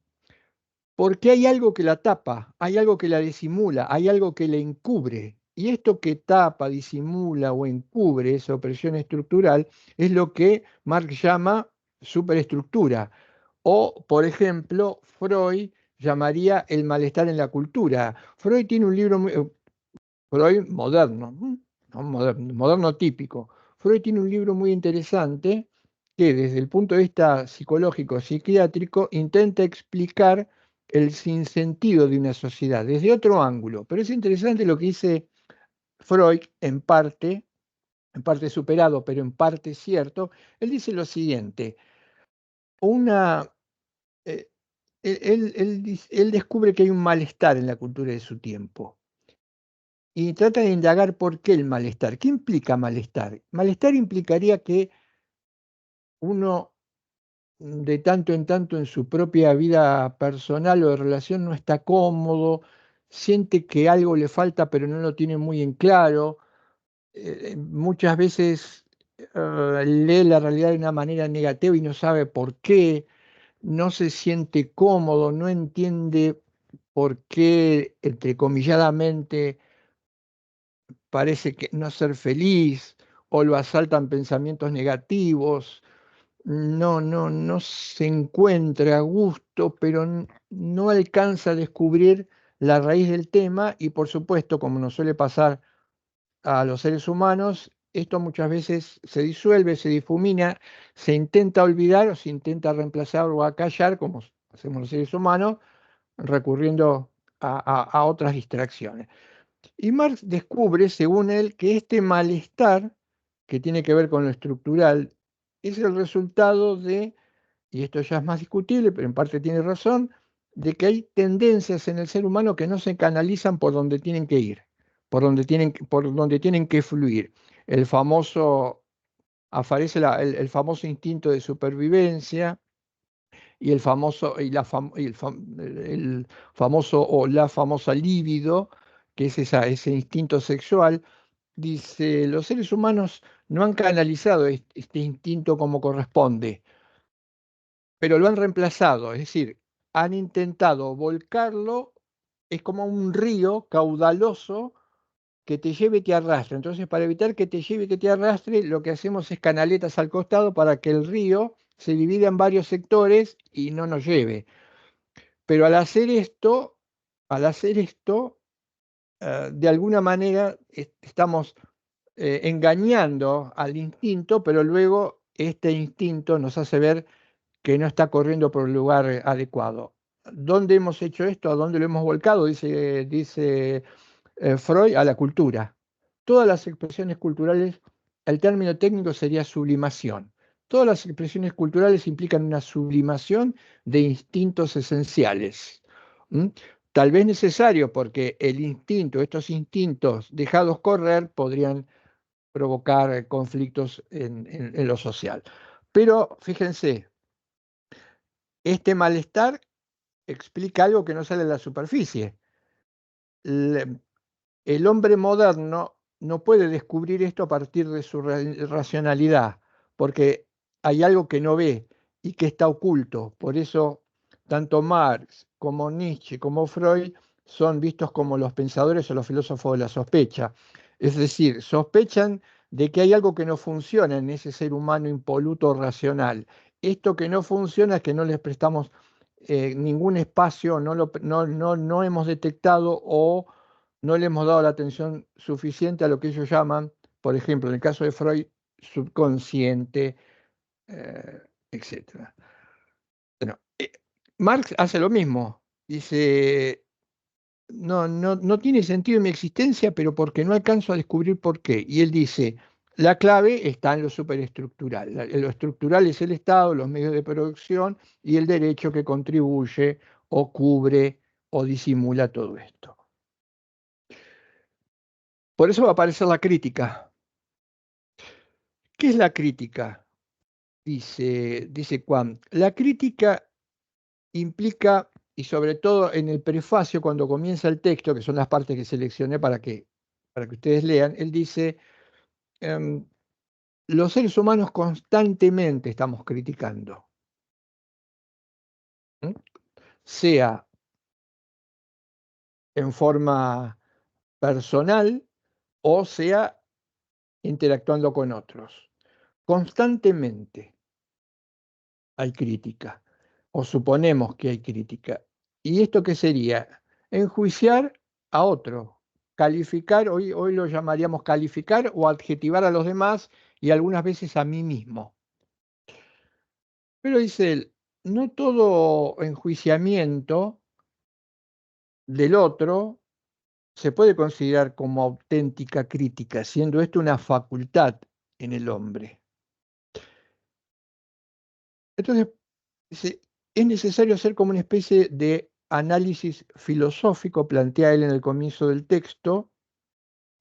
Porque hay algo que la tapa, hay algo que la disimula, hay algo que la encubre. Y esto que tapa, disimula o encubre esa opresión estructural es lo que Marx llama superestructura. O, por ejemplo, Freud llamaría el malestar en la cultura. Freud tiene un libro muy, Freud moderno, no moderno, moderno típico. Freud tiene un libro muy interesante que desde el punto de vista psicológico, psiquiátrico, intenta explicar el sinsentido de una sociedad desde otro ángulo. Pero es interesante lo que dice Freud, en parte superado, pero en parte cierto. Él dice lo siguiente, una, eh, él descubre que hay un malestar en la cultura de su tiempo y trata de indagar por qué el malestar. ¿Qué implica malestar? Malestar implicaría que uno de tanto en tanto en su propia vida personal o de relación no está cómodo, siente que algo le falta pero no lo tiene muy en claro, muchas veces lee la realidad de una manera negativa y no sabe por qué, no se siente cómodo, no entiende por qué, entrecomilladamente, parece que no ser feliz o lo asaltan pensamientos negativos, no se encuentra a gusto, pero no alcanza a descubrir la raíz del tema y por supuesto, como nos suele pasar a los seres humanos, esto muchas veces se disuelve, se difumina, se intenta olvidar o se intenta reemplazar o acallar, como hacemos los seres humanos, recurriendo a otras distracciones. Y Marx descubre, según él, que este malestar, que tiene que ver con lo estructural, es el resultado de, y esto ya es más discutible, pero en parte tiene razón, de que hay tendencias en el ser humano que no se canalizan por donde tienen que ir, por donde tienen que fluir. El famoso, aparece el famoso instinto de supervivencia, y el famoso, el famoso o la famosa libido, que es ese instinto sexual. Dice, los seres humanos no han canalizado este instinto como corresponde, pero lo han reemplazado, es decir, han intentado volcarlo, es como un río caudaloso que te lleve y te arrastre. Entonces, para evitar que te lleve y que te arrastre, lo que hacemos es canaletas al costado para que el río se divida en varios sectores y no nos lleve. Pero al hacer esto, de alguna manera estamos engañando al instinto, pero luego este instinto nos hace ver que no está corriendo por el lugar adecuado. ¿Dónde hemos hecho esto? ¿A dónde lo hemos volcado? Dice Freud, a la cultura. Todas las expresiones culturales, el término técnico sería sublimación. Todas las expresiones culturales implican una sublimación de instintos esenciales. ¿Mm? Tal vez necesario porque el instinto, estos instintos dejados correr podrían provocar conflictos en lo social. Pero fíjense, este malestar explica algo que no sale de la superficie. El hombre moderno no puede descubrir esto a partir de su racionalidad, porque hay algo que no ve y que está oculto. Por eso, tanto Marx como Nietzsche como Freud son vistos como los pensadores o los filósofos de la sospecha. Es decir, sospechan de que hay algo que no funciona en ese ser humano impoluto racional. Esto que no funciona es que no les prestamos ningún espacio, no hemos detectado o no le hemos dado la atención suficiente a lo que ellos llaman, por ejemplo, en el caso de Freud, subconsciente, eh, etc. Bueno, Marx hace lo mismo. Dice, no tiene sentido mi existencia, pero porque no alcanzo a descubrir por qué. Y él dice, la clave está en lo superestructural. Lo estructural es el Estado, los medios de producción y el derecho que contribuye o cubre o disimula todo esto. Por eso va a aparecer la crítica. ¿Qué es la crítica? Dice Juan. La crítica implica, y sobre todo en el prefacio, cuando comienza el texto, que son las partes que seleccioné para que ustedes lean, él dice, em, los seres humanos constantemente estamos criticando, ¿m? Sea en forma personal o sea interactuando con otros. Constantemente hay crítica, o suponemos que hay crítica. ¿Y esto qué sería? Enjuiciar a otro, calificar, hoy lo llamaríamos calificar o adjetivar a los demás y algunas veces a mí mismo. Pero dice él, no todo enjuiciamiento del otro se puede considerar como auténtica crítica, siendo esto una facultad en el hombre. Entonces, dice, es necesario hacer como una especie de análisis filosófico, plantea él en el comienzo del texto.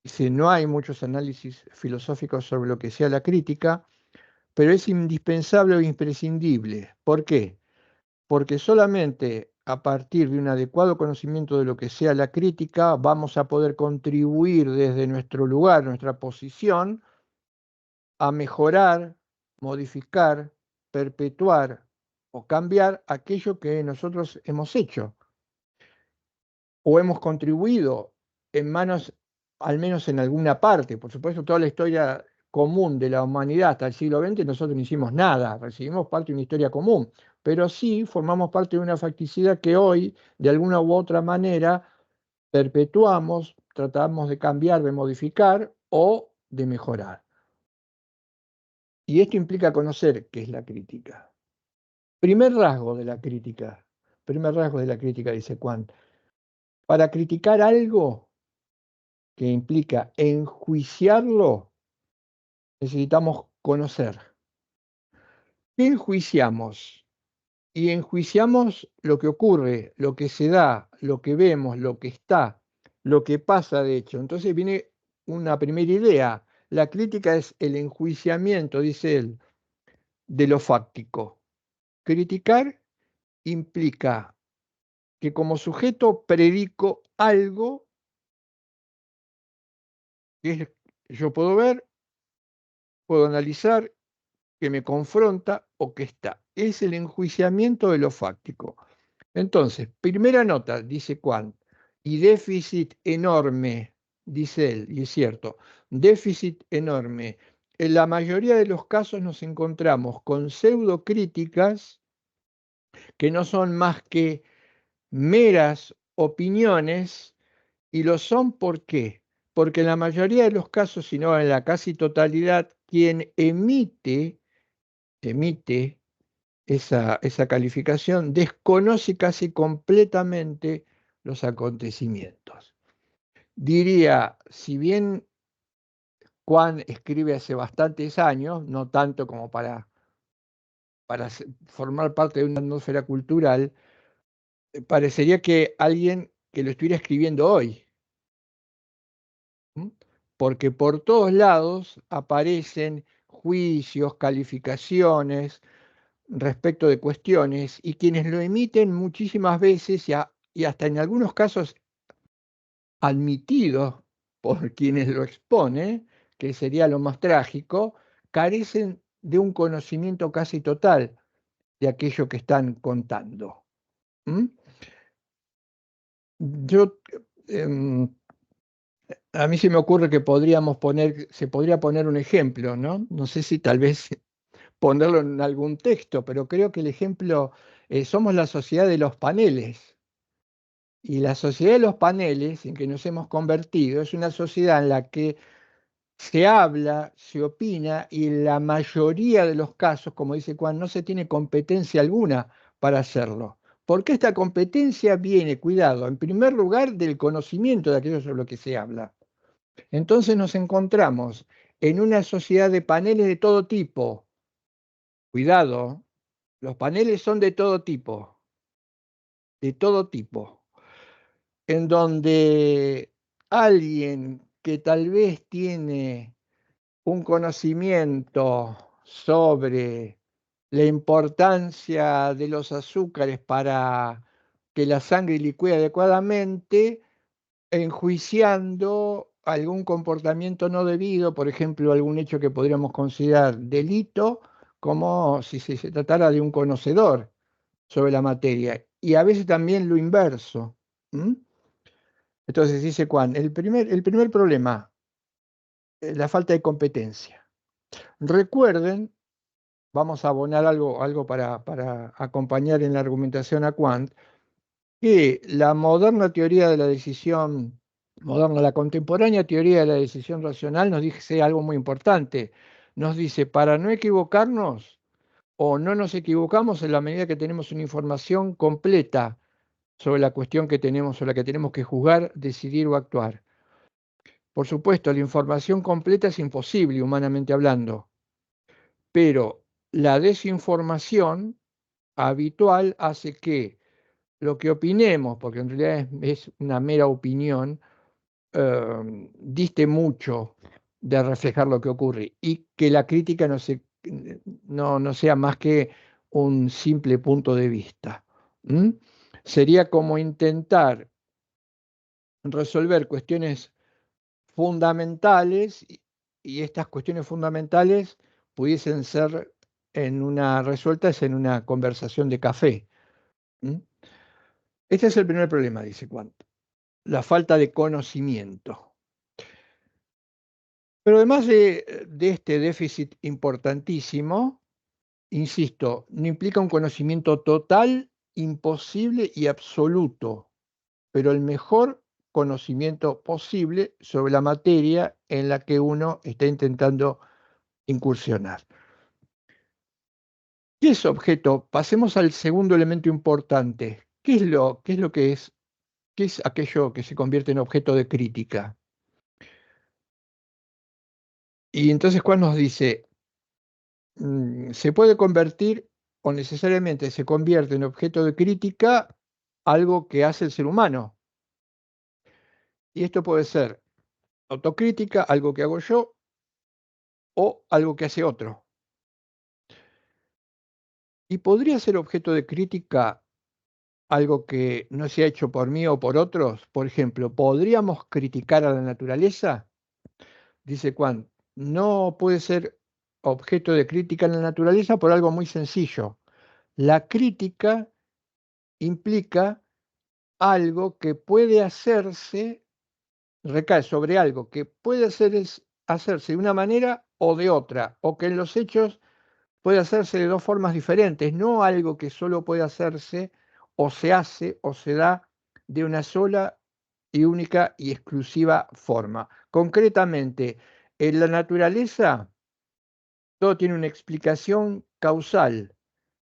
Dice, no hay muchos análisis filosóficos sobre lo que sea la crítica, pero es indispensable o imprescindible. ¿Por qué? Porque solamente a partir de un adecuado conocimiento de lo que sea la crítica, vamos a poder contribuir desde nuestro lugar, nuestra posición, a mejorar, modificar, perpetuar o cambiar aquello que nosotros hemos hecho o hemos contribuido en manos, al menos en alguna parte. Por supuesto, toda la historia común de la humanidad hasta el siglo XX, nosotros no hicimos nada, recibimos parte de una historia común, pero sí formamos parte de una facticidad que hoy, de alguna u otra manera, perpetuamos, tratamos de cambiar, de modificar o de mejorar. Y esto implica conocer qué es la crítica. Primer rasgo de la crítica, primer rasgo de la crítica, dice Kant. Para criticar algo que implica enjuiciarlo, necesitamos conocer. ¿Qué enjuiciamos? Y enjuiciamos lo que ocurre, lo que se da, lo que vemos, lo que está, lo que pasa de hecho. Entonces viene una primera idea. La crítica es el enjuiciamiento, dice él, de lo fáctico. Criticar implica que como sujeto predico algo yo puedo ver, puedo analizar, que me confronta o que está. Es el enjuiciamiento de lo fáctico. Entonces, primera nota, dice Kant, y déficit enorme, dice él, y es cierto, déficit enorme. En la mayoría de los casos nos encontramos con pseudocríticas que no son más que meras opiniones. Y lo son, ¿por qué? Porque en la mayoría de los casos, si no en la casi totalidad, quien emite esa calificación desconoce casi completamente los acontecimientos. Diría, si bien Juan escribe hace bastantes años, no tanto como para formar parte de una atmósfera cultural, parecería que alguien que lo estuviera escribiendo hoy. ¿Mm? Porque por todos lados aparecen juicios, calificaciones respecto de cuestiones y quienes lo emiten muchísimas veces y hasta en algunos casos admitidos por quienes lo exponen, que sería lo más trágico, carecen de un conocimiento casi total de aquello que están contando. ¿Mm? Yo em, A mí se me ocurre que se podría poner un ejemplo, ¿no? No sé si tal vez ponerlo en algún texto, pero creo que el ejemplo, somos la sociedad de los paneles. Y la sociedad de los paneles en que nos hemos convertido es una sociedad en la que se habla, se opina y en la mayoría de los casos, como dice Juan, no se tiene competencia alguna para hacerlo. Porque esta competencia viene, cuidado, en primer lugar del conocimiento de aquello sobre lo que se habla. Entonces nos encontramos en una sociedad de paneles de todo tipo. Cuidado, los paneles son de todo tipo, en donde alguien que tal vez tiene un conocimiento sobre la importancia de los azúcares para que la sangre licúe adecuadamente, enjuiciando algún comportamiento no debido, por ejemplo, algún hecho que podríamos considerar delito, como si se tratara de un conocedor sobre la materia, y a veces también lo inverso. ¿Mm? Entonces, dice Juan, el primer problema, la falta de competencia. Recuerden, vamos a abonar algo para acompañar en la argumentación a Kant, que la moderna teoría de la decisión, moderna, la contemporánea teoría de la decisión racional nos dice algo muy importante. Nos dice, para no equivocarnos o no nos equivocamos en la medida que tenemos una información completa sobre la cuestión que tenemos o la que tenemos que juzgar, decidir o actuar. Por supuesto, la información completa es imposible, humanamente hablando, pero la desinformación habitual hace que lo que opinemos, porque en realidad es una mera opinión, diste mucho de reflejar lo que ocurre y que la crítica no sea más que un simple punto de vista. ¿Mm? Sería como intentar resolver cuestiones fundamentales y estas cuestiones fundamentales pudiesen ser resueltas en una conversación de café. ¿Mm? Este es el primer problema, dice Kant, la falta de conocimiento. Pero además de este déficit importantísimo, insisto, no implica un conocimiento total, imposible y absoluto, pero el mejor conocimiento posible sobre la materia en la que uno está intentando incursionar. ¿Qué es objeto? Pasemos al segundo elemento importante. ¿Qué es lo que es? ¿Qué es aquello que se convierte en objeto de crítica? Y entonces, ¿cuál nos dice? Se puede convertir o necesariamente se convierte en objeto de crítica algo que hace el ser humano. Y esto puede ser autocrítica, algo que hago yo, o algo que hace otro. Y podría ser objeto de crítica algo que no se ha hecho por mí o por otros. Por ejemplo, ¿podríamos criticar a la naturaleza? Dice Kant, no puede ser objeto de crítica en la naturaleza por algo muy sencillo. La crítica implica algo que puede hacerse, recae sobre algo que puede hacerse de una manera o de otra, o que en los hechos puede hacerse de dos formas diferentes, no algo que solo puede hacerse o se hace o se da de una sola y única y exclusiva forma. Concretamente, en la naturaleza todo tiene una explicación causal,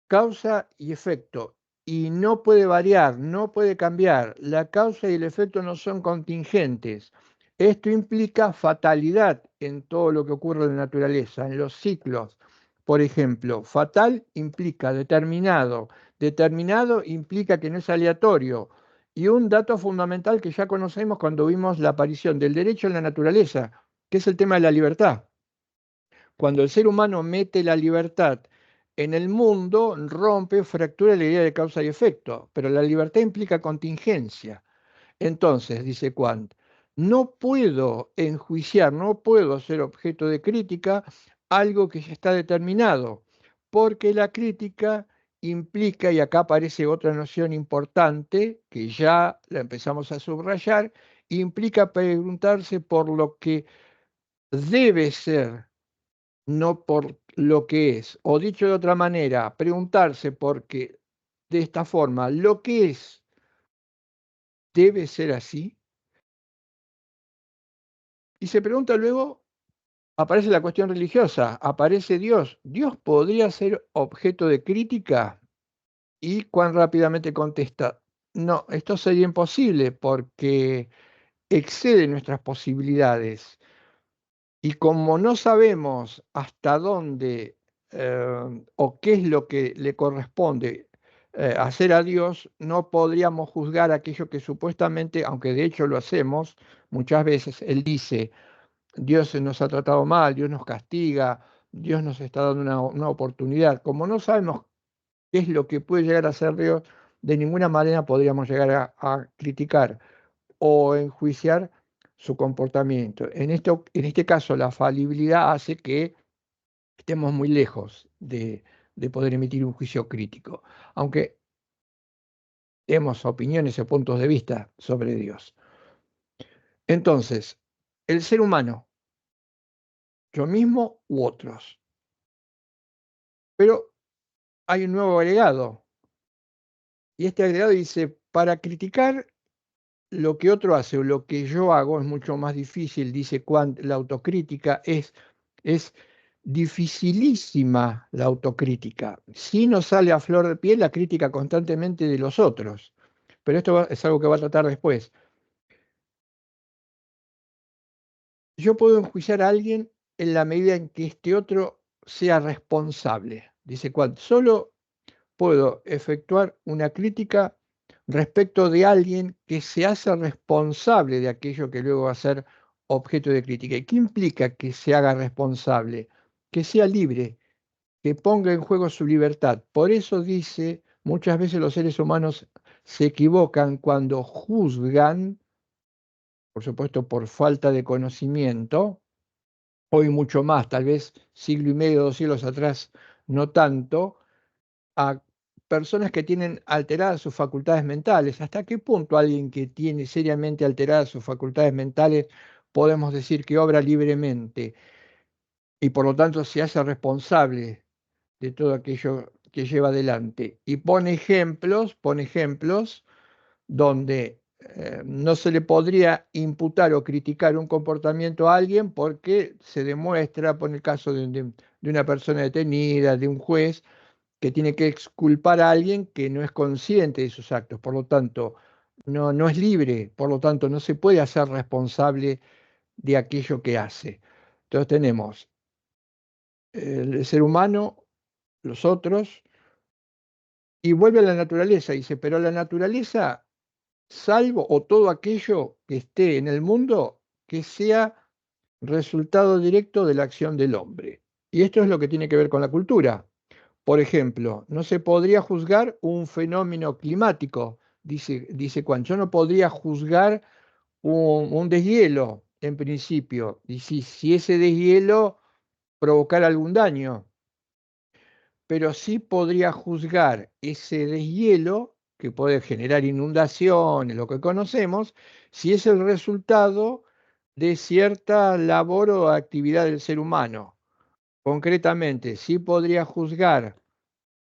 causa y efecto, y no puede variar, no puede cambiar. La causa y el efecto no son contingentes. Esto implica fatalidad en todo lo que ocurre en la naturaleza, en los ciclos. Por ejemplo, fatal implica determinado, determinado implica que no es aleatorio. Y un dato fundamental que ya conocemos cuando vimos la aparición del derecho en la naturaleza, que es el tema de la libertad. Cuando el ser humano mete la libertad en el mundo, rompe, fractura la idea de causa y efecto, pero la libertad implica contingencia. Entonces, dice Kant, no puedo enjuiciar, no puedo ser objeto de crítica algo que ya está determinado, porque la crítica implica, y acá aparece otra noción importante, que ya la empezamos a subrayar, implica preguntarse por lo que debe ser, no por lo que es. O dicho de otra manera, preguntarse por qué de esta forma, lo que es debe ser así. Y se pregunta luego, aparece la cuestión religiosa, aparece Dios. ¿Dios podría ser objeto de crítica? Y cuán rápidamente contesta, no, esto sería imposible porque excede nuestras posibilidades. Y como no sabemos hasta dónde o qué es lo que le corresponde hacer a Dios, no podríamos juzgar aquello que supuestamente, aunque de hecho lo hacemos muchas veces, Él dice, Dios nos ha tratado mal, Dios nos castiga, Dios nos está dando una oportunidad. Como no sabemos qué es lo que puede llegar a ser Dios, de ninguna manera podríamos llegar a criticar o enjuiciar su comportamiento. En este caso, la falibilidad hace que estemos muy lejos de poder emitir un juicio crítico, aunque demos opiniones o puntos de vista sobre Dios. Entonces, el ser humano, yo mismo u otros. Pero hay un nuevo agregado, y este agregado dice, para criticar lo que otro hace o lo que yo hago es mucho más difícil, dice Kant. La autocrítica es dificilísima, la autocrítica. Si no sale a flor de piel la crítica constantemente de los otros. Pero esto es algo que va a tratar después. Yo puedo enjuiciar a alguien en la medida en que este otro sea responsable, dice Kant. Solo puedo efectuar una crítica respecto de alguien que se hace responsable de aquello que luego va a ser objeto de crítica. ¿Y qué implica que se haga responsable? Que sea libre, que ponga en juego su libertad. Por eso dice, muchas veces los seres humanos se equivocan cuando juzgan, por supuesto por falta de conocimiento, hoy mucho más, tal vez siglo y medio, 2 siglos atrás, no tanto, a personas que tienen alteradas sus facultades mentales. ¿Hasta qué punto alguien que tiene seriamente alteradas sus facultades mentales podemos decir que obra libremente y por lo tanto se hace responsable de todo aquello que lleva adelante? Y pone ejemplos donde no se le podría imputar o criticar un comportamiento a alguien porque se demuestra, pone el caso de una persona detenida, de un juez, que tiene que exculpar a alguien que no es consciente de sus actos, por lo tanto, no es libre, por lo tanto, no se puede hacer responsable de aquello que hace. Entonces tenemos el ser humano, los otros, y vuelve a la naturaleza, dice, pero la naturaleza, salvo o todo aquello que esté en el mundo, que sea resultado directo de la acción del hombre. Y esto es lo que tiene que ver con la cultura. Por ejemplo, no se podría juzgar un fenómeno climático, dice Kant. Yo no podría juzgar un deshielo, en principio, y si ese deshielo provocara algún daño, pero sí podría juzgar ese deshielo, que puede generar inundaciones, lo que conocemos, si es el resultado de cierta labor o actividad del ser humano. Concretamente, sí podría juzgar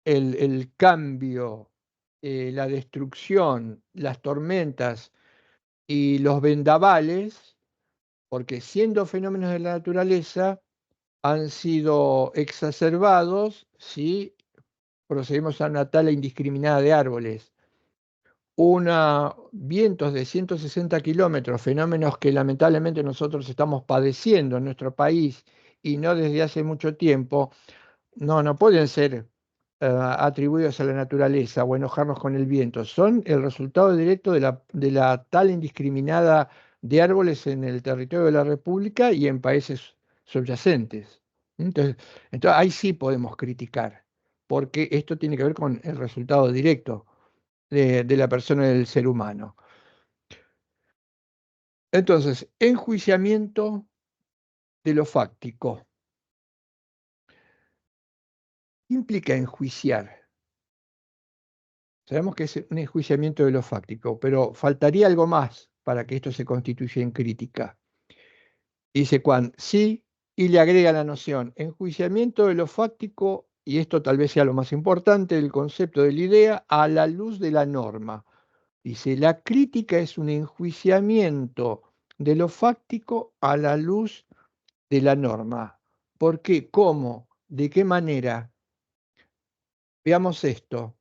el cambio, la destrucción, las tormentas y los vendavales, porque siendo fenómenos de la naturaleza, han sido exacerbados si procedemos a una tala indiscriminada de árboles. Vientos de 160 kilómetros, fenómenos que lamentablemente nosotros estamos padeciendo en nuestro país y no desde hace mucho tiempo, no pueden ser atribuidos a la naturaleza o enojarnos con el viento. Son el resultado directo de la tala indiscriminada de árboles en el territorio de la República y en países subyacentes. Entonces ahí sí podemos criticar, porque esto tiene que ver con el resultado directo de la persona y del ser humano. Entonces, enjuiciamiento de lo fáctico. ¿Qué implica enjuiciar? Sabemos que es un enjuiciamiento de lo fáctico, pero faltaría algo más para que esto se constituya en crítica. Dice Kant, sí, y le agrega la noción, enjuiciamiento de lo fáctico, y esto tal vez sea lo más importante, el concepto de la idea a la luz de la norma. Dice, la crítica es un enjuiciamiento de lo fáctico a la luz de la norma. ¿Por qué? ¿Cómo? ¿De qué manera? Veamos esto.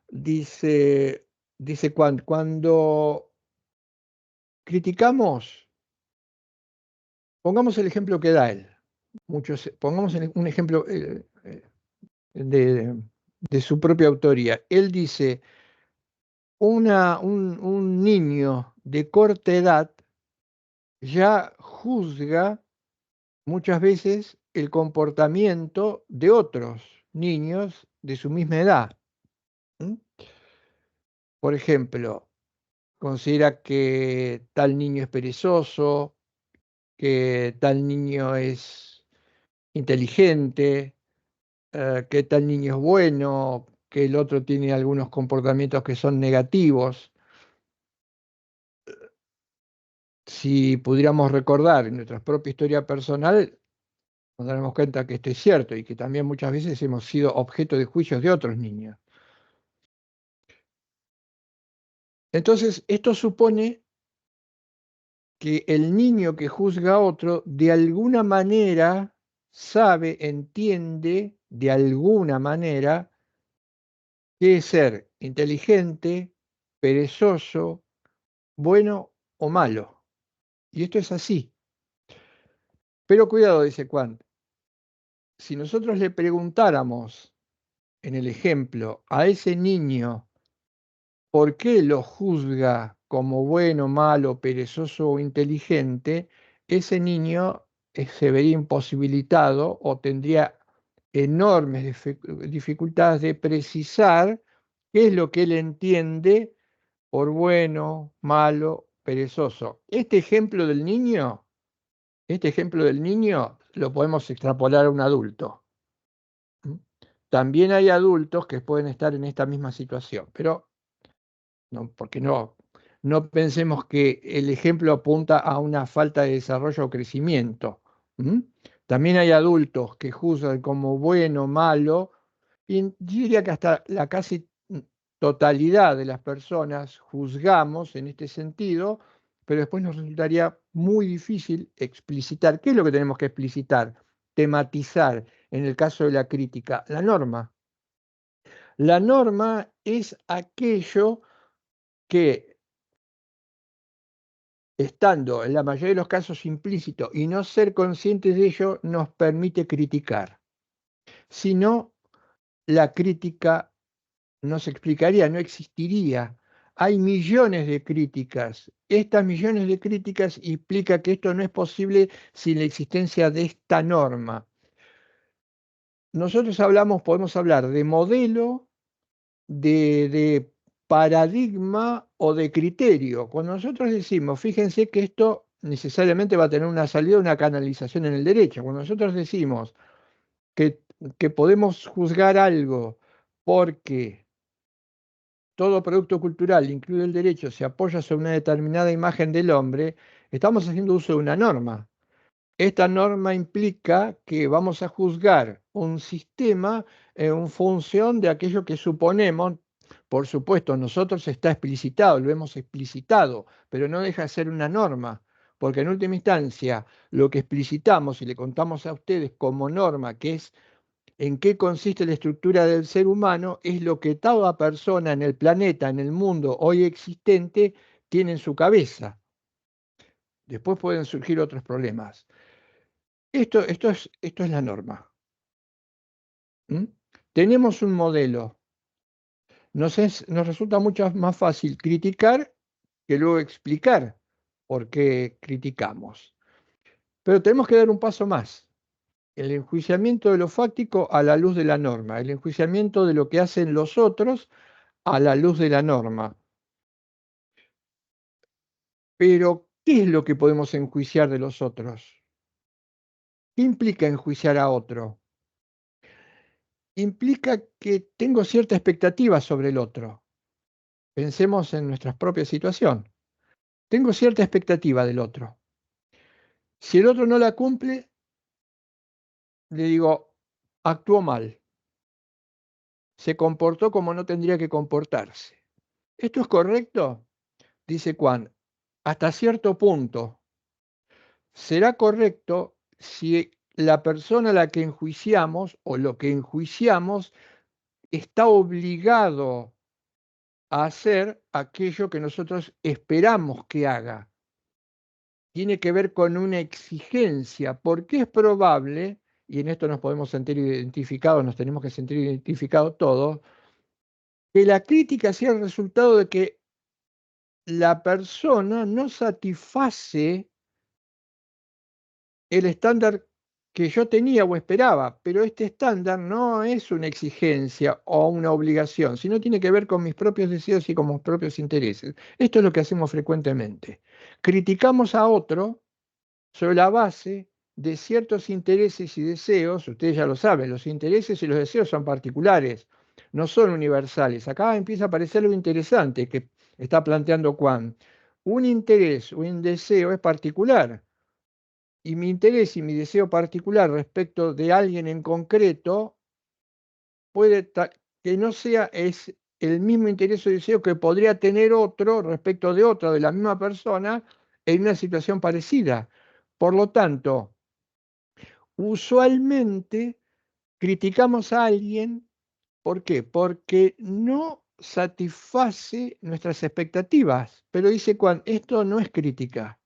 Dice cuando criticamos, pongamos el ejemplo que da él. Pongamos un ejemplo de su propia autoría. Él dice, un niño de corta edad ya juzga muchas veces el comportamiento de otros niños de su misma edad. ¿Mm? Por ejemplo, considera que tal niño es perezoso, que tal niño es inteligente, que tal niño es bueno, que el otro tiene algunos comportamientos que son negativos. Si pudiéramos recordar en nuestra propia historia personal, nos daremos cuenta que esto es cierto y que también muchas veces hemos sido objeto de juicios de otros niños. Entonces, esto supone que el niño que juzga a otro, de alguna manera, sabe, entiende, de alguna manera, qué es ser inteligente, perezoso, bueno o malo. Y esto es así. Pero cuidado, dice Kant, si nosotros le preguntáramos en el ejemplo a ese niño por qué lo juzga como bueno, malo, perezoso o inteligente, ese niño se vería imposibilitado o tendría enormes dificultades de precisar qué es lo que él entiende por bueno, malo, perezoso. Este ejemplo del niño lo podemos extrapolar a un adulto. También hay adultos que pueden estar en esta misma situación, pero no, porque no pensemos que el ejemplo apunta a una falta de desarrollo o crecimiento. ¿Mm? También hay adultos que juzgan como bueno, malo, y yo diría que hasta la casi totalidad de las personas juzgamos en este sentido, pero después nos resultaría muy difícil explicitar. ¿Qué es lo que tenemos que explicitar? Tematizar, en el caso de la crítica, la norma. La norma es aquello que, estando en la mayoría de los casos implícito y no ser conscientes de ello, nos permite criticar. Si no, la crítica no se explicaría, no existiría. Hay millones de críticas. Estas millones de críticas implica que esto no es posible sin la existencia de esta norma. Nosotros podemos hablar de modelo, de paradigma o de criterio. Cuando nosotros decimos, fíjense que esto necesariamente va a tener una salida, una canalización en el derecho. Cuando nosotros decimos que, que podemos juzgar algo porque todo producto cultural, incluido el derecho, se apoya sobre una determinada imagen del hombre, estamos haciendo uso de una norma. Esta norma implica que vamos a juzgar un sistema en función de aquello que suponemos. Por supuesto, nosotros está explicitado, lo hemos explicitado, pero no deja de ser una norma, porque en última instancia lo que explicitamos y le contamos a ustedes como norma, que es en qué consiste la estructura del ser humano, es lo que toda persona en el planeta, en el mundo hoy existente, tiene en su cabeza. Después pueden surgir otros problemas. Esto es la norma. ¿Mm? Tenemos un modelo. Nos resulta mucho más fácil criticar que luego explicar por qué criticamos. Pero tenemos que dar un paso más. El enjuiciamiento de lo fáctico a la luz de la norma. El enjuiciamiento de lo que hacen los otros a la luz de la norma. Pero, ¿qué es lo que podemos enjuiciar de los otros? ¿Qué implica enjuiciar a otro? Implica que tengo cierta expectativa sobre el otro. Pensemos en nuestra propia situación. Tengo cierta expectativa del otro. Si el otro no la cumple, le digo, actuó mal, se comportó como no tendría que comportarse. ¿Esto es correcto? Dice Juan, hasta cierto punto. Será correcto si la persona a la que enjuiciamos o lo que enjuiciamos está obligado a hacer aquello que nosotros esperamos que haga. Tiene que ver con una exigencia, porque es probable, y en esto nos podemos sentir identificados, nos tenemos que sentir identificados todos, que la crítica sea el resultado de que la persona no satisface el estándar que yo tenía o esperaba, pero este estándar no es una exigencia o una obligación, sino tiene que ver con mis propios deseos y con mis propios intereses. Esto es lo que hacemos frecuentemente. Criticamos a otro sobre la base de ciertos intereses y deseos. Ustedes ya lo saben, los intereses y los deseos son particulares, no son universales. Acá empieza a aparecer lo interesante que está planteando Juan. Un interés o un deseo es particular, y mi interés y mi deseo particular respecto de alguien en concreto puede que no sea el mismo interés o deseo que podría tener otro respecto de otra de la misma persona en una situación parecida. Por lo tanto, usualmente criticamos a alguien. ¿Por qué? Porque no satisface nuestras expectativas. Pero dice Juan, esto no es crítica.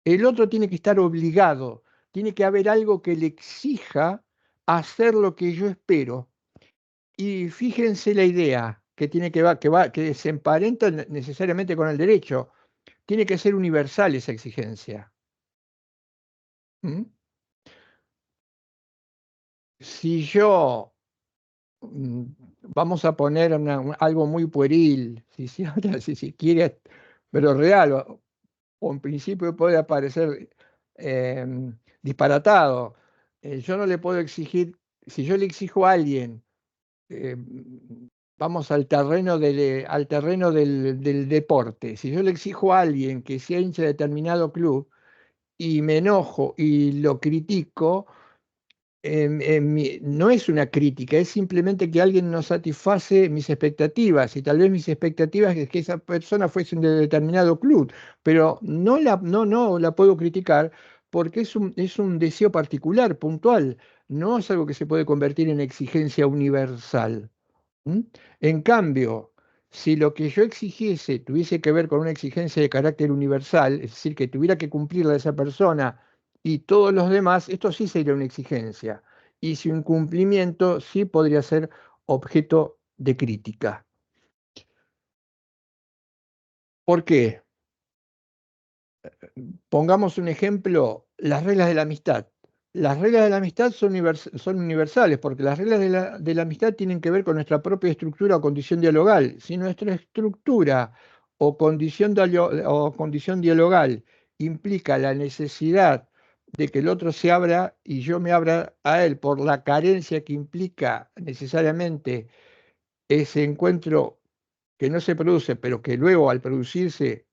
El otro tiene que estar obligado, tiene que haber algo que le exija hacer lo que yo espero. Y fíjense la idea que tiene que se emparenta necesariamente con el derecho. Tiene que ser universal esa exigencia. ¿Mm? Si yo mm, vamos a poner algo muy pueril, si quiere, pero real, o en principio puede parecer disparatado. Yo no le puedo exigir, si yo le exijo a alguien, eh, vamos al terreno del deporte, si yo le exijo a alguien que sea hincha de determinado club y me enojo y lo critico, no es una crítica, es simplemente que alguien no satisface mis expectativas y tal vez mis expectativas es que esa persona fuese de determinado club, pero no la puedo criticar porque es un deseo particular, puntual, no es algo que se puede convertir en exigencia universal. ¿Mm? En cambio, si lo que yo exigiese tuviese que ver con una exigencia de carácter universal, es decir, que tuviera que cumplirla esa persona y todos los demás, esto sí sería una exigencia. Y si un cumplimiento sí podría ser objeto de crítica. ¿Por qué? Pongamos un ejemplo, las reglas de la amistad. Las reglas de la amistad son universales porque las reglas de la amistad tienen que ver con nuestra propia estructura o condición dialogal. Si nuestra estructura o condición dialogal implica la necesidad de que el otro se abra y yo me abra a él por la carencia que implica necesariamente ese encuentro que no se produce, pero que luego al producirse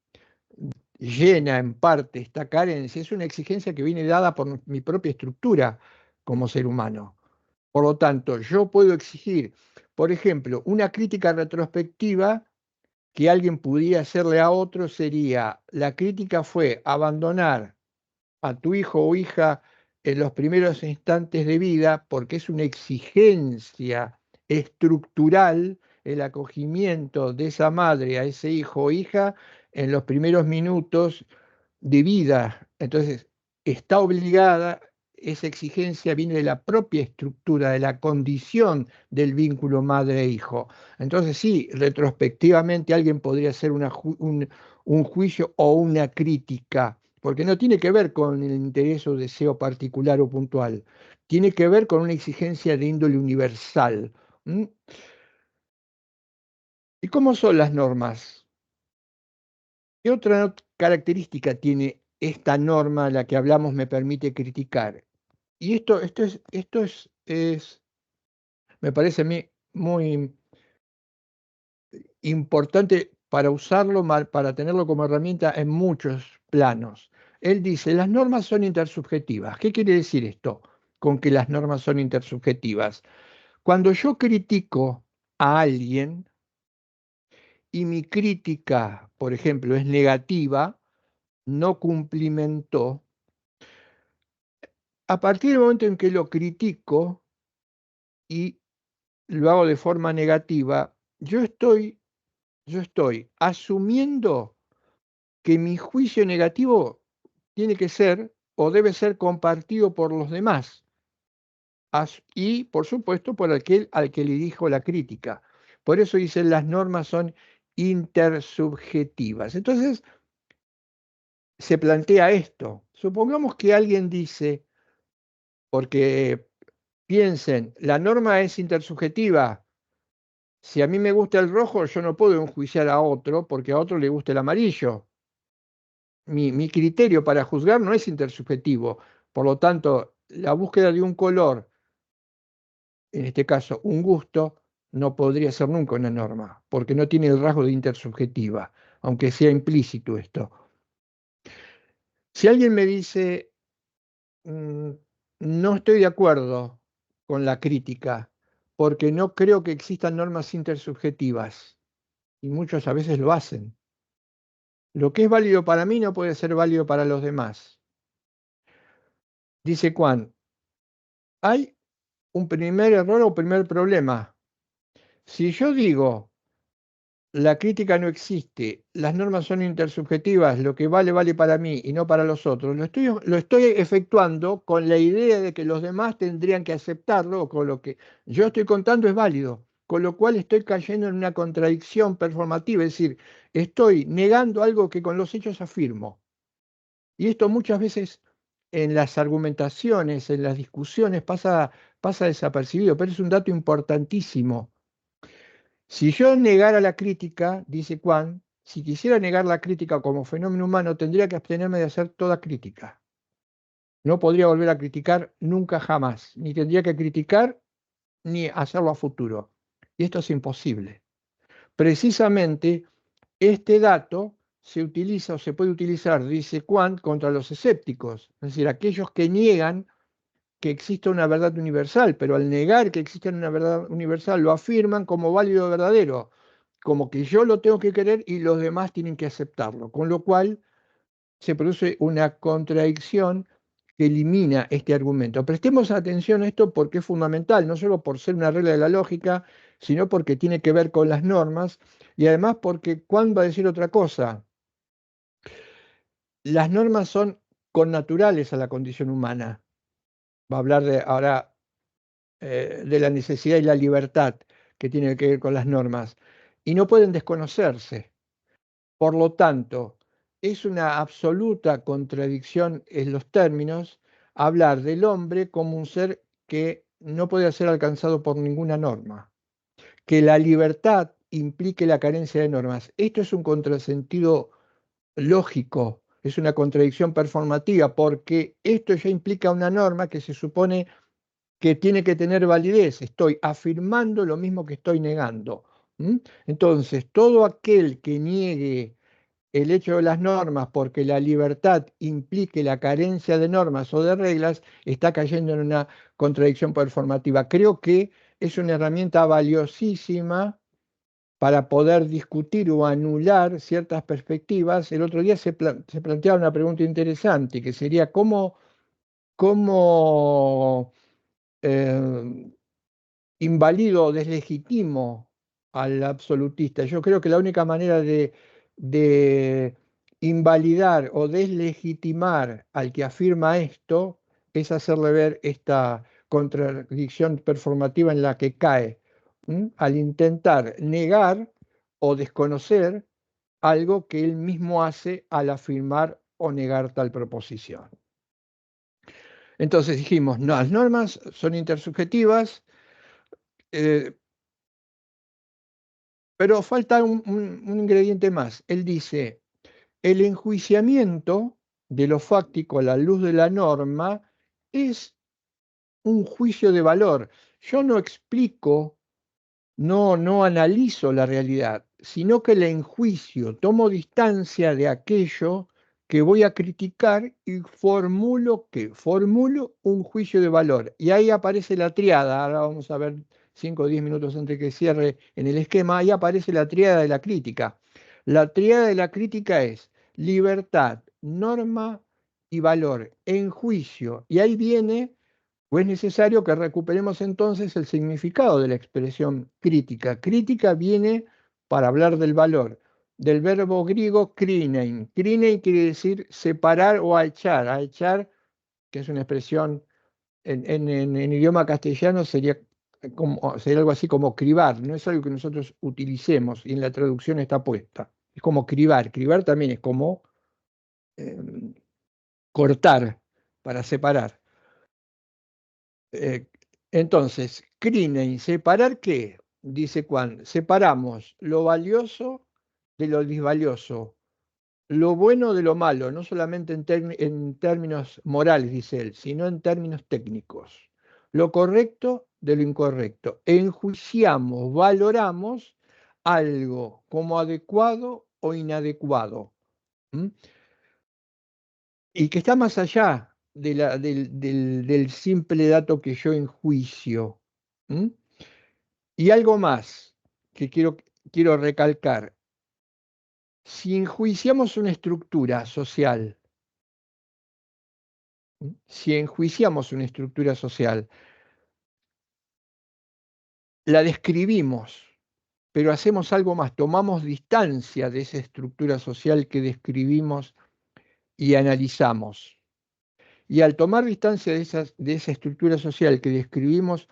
llena en parte esta carencia, es una exigencia que viene dada por mi propia estructura como ser humano. Por lo tanto, yo puedo exigir, por ejemplo, una crítica retrospectiva que alguien pudiera hacerle a otro sería, la crítica fue abandonar a tu hijo o hija en los primeros instantes de vida, porque es una exigencia estructural el acogimiento de esa madre a ese hijo o hija en los primeros minutos de vida. Entonces, está obligada, esa exigencia viene de la propia estructura, de la condición del vínculo madre-hijo. Entonces, sí, retrospectivamente alguien podría hacer un juicio o una crítica, porque no tiene que ver con el interés o deseo particular o puntual, tiene que ver con una exigencia de índole universal. ¿Mm? ¿Y cómo son las normas? ¿Qué otra característica tiene esta norma a la que hablamos me permite criticar? Y me parece a mí muy importante para usarlo, para tenerlo como herramienta en muchos planos. Él dice, las normas son intersubjetivas. ¿Qué quiere decir esto con que las normas son intersubjetivas? Cuando yo critico a alguien y mi crítica, por ejemplo, es negativa, no cumplimentó, a partir del momento en que lo critico y lo hago de forma negativa, yo estoy asumiendo que mi juicio negativo tiene que ser o debe ser compartido por los demás y, por supuesto, por aquel al que le dijo la crítica. Por eso dicen las normas son intersubjetivas. Entonces, se plantea esto. Supongamos que alguien dice, porque piensen, la norma es intersubjetiva. Si a mí me gusta el rojo, yo no puedo enjuiciar a otro porque a otro le gusta el amarillo. Mi criterio para juzgar no es intersubjetivo. Por lo tanto, la búsqueda de un color, en este caso un gusto, no podría ser nunca una norma, porque no tiene el rasgo de intersubjetiva, aunque sea implícito esto. Si alguien me dice, "Mm, no estoy de acuerdo con la crítica, porque no creo que existan normas intersubjetivas, y muchos a veces lo hacen. Lo que es válido para mí no puede ser válido para los demás. Dice Juan, hay un primer error o primer problema. Si yo digo, la crítica no existe, las normas son intersubjetivas, lo que vale vale para mí y no para los otros, lo estoy efectuando con la idea de que los demás tendrían que aceptarlo, o con lo que yo estoy contando es válido, con lo cual estoy cayendo en una contradicción performativa, es decir, estoy negando algo que con los hechos afirmo. Y esto muchas veces en las argumentaciones, en las discusiones, pasa desapercibido, pero es un dato importantísimo. Si yo negara la crítica, dice Juan, si quisiera negar la crítica como fenómeno humano, tendría que abstenerme de hacer toda crítica. No podría volver a criticar nunca jamás, ni tendría que criticar ni hacerlo a futuro. Y esto es imposible. Precisamente este dato se utiliza o se puede utilizar, dice Kant, contra los escépticos, es decir, aquellos que niegan que existe una verdad universal, pero al negar que existe una verdad universal lo afirman como válido verdadero, como que yo lo tengo que querer y los demás tienen que aceptarlo, con lo cual se produce una contradicción que elimina este argumento. Prestemos atención a esto porque es fundamental, no solo por ser una regla de la lógica, sino porque tiene que ver con las normas y además porque Juan va a decir otra cosa. Las normas son connaturales a la condición humana. Va a hablar ahora de la necesidad y la libertad que tiene que ver con las normas y no pueden desconocerse. Por lo tanto, es una absoluta contradicción en los términos hablar del hombre como un ser que no puede ser alcanzado por ninguna norma, que la libertad implique la carencia de normas. Esto es un contrasentido lógico, es una contradicción performativa, porque esto ya implica una norma que se supone que tiene que tener validez. Estoy afirmando lo mismo que estoy negando. Entonces, todo aquel que niegue el hecho de las normas porque la libertad implique la carencia de normas o de reglas, está cayendo en una contradicción performativa. Creo que es una herramienta valiosísima para poder discutir o anular ciertas perspectivas. El otro día se planteaba una pregunta interesante, que sería cómo eh, invalido o deslegitimo al absolutista. Yo creo que la única manera de invalidar o deslegitimar al que afirma esto es hacerle ver esta contradicción performativa en la que cae, al intentar negar o desconocer algo que él mismo hace al afirmar o negar tal proposición. Entonces dijimos, no, las normas son intersubjetivas, eh, pero falta un ingrediente más. Él dice, el enjuiciamiento de lo fáctico a la luz de la norma es un juicio de valor. Yo no explico, no analizo la realidad, sino que la enjuicio, tomo distancia de aquello que voy a criticar y formulo un juicio de valor. Y ahí aparece la triada, ahora vamos a ver 5 o 10 minutos antes que cierre en el esquema, ahí aparece la triada de la crítica. La triada de la crítica es libertad, norma y valor en juicio. Y ahí viene o es necesario que recuperemos entonces el significado de la expresión crítica. Crítica viene para hablar del valor, del verbo griego krinein. Krinein quiere decir separar o a echar, que es una expresión en idioma castellano sería algo así como cribar, no es algo que nosotros utilicemos y en la traducción está puesta. Es como cribar. Cribar también es como eh, cortar, para separar. Eh, entonces, Crinen, ¿separar qué? Dice Juan, separamos lo valioso de lo disvalioso, lo bueno de lo malo, no solamente en términos morales, dice él, sino en términos técnicos, lo correcto de lo incorrecto. Enjuiciamos, valoramos algo como adecuado o inadecuado. ¿m? Y que está más allá del simple dato que yo enjuicio. ¿m? Y algo más que quiero recalcar. Si enjuiciamos una estructura social, si enjuiciamos una estructura social, la describimos, pero hacemos algo más, tomamos distancia de esa estructura social que describimos y analizamos. Y al tomar distancia de esa estructura social que describimos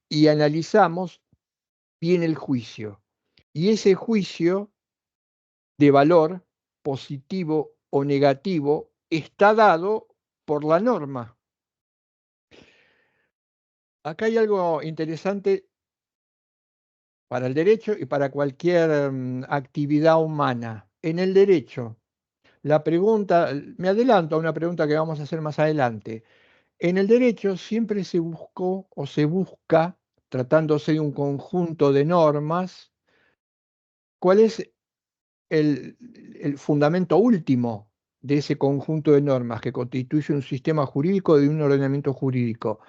y analizamos, viene el juicio. Y ese juicio de valor, positivo o negativo, está dado por la norma. Acá hay algo interesante para el derecho y para cualquier actividad humana. En el derecho, la pregunta, me adelanto a una pregunta que vamos a hacer más adelante. En el derecho siempre se buscó o se busca, tratándose de un conjunto de normas, cuál es el, el fundamento último de ese conjunto de normas que constituye un sistema jurídico de un ordenamiento jurídico.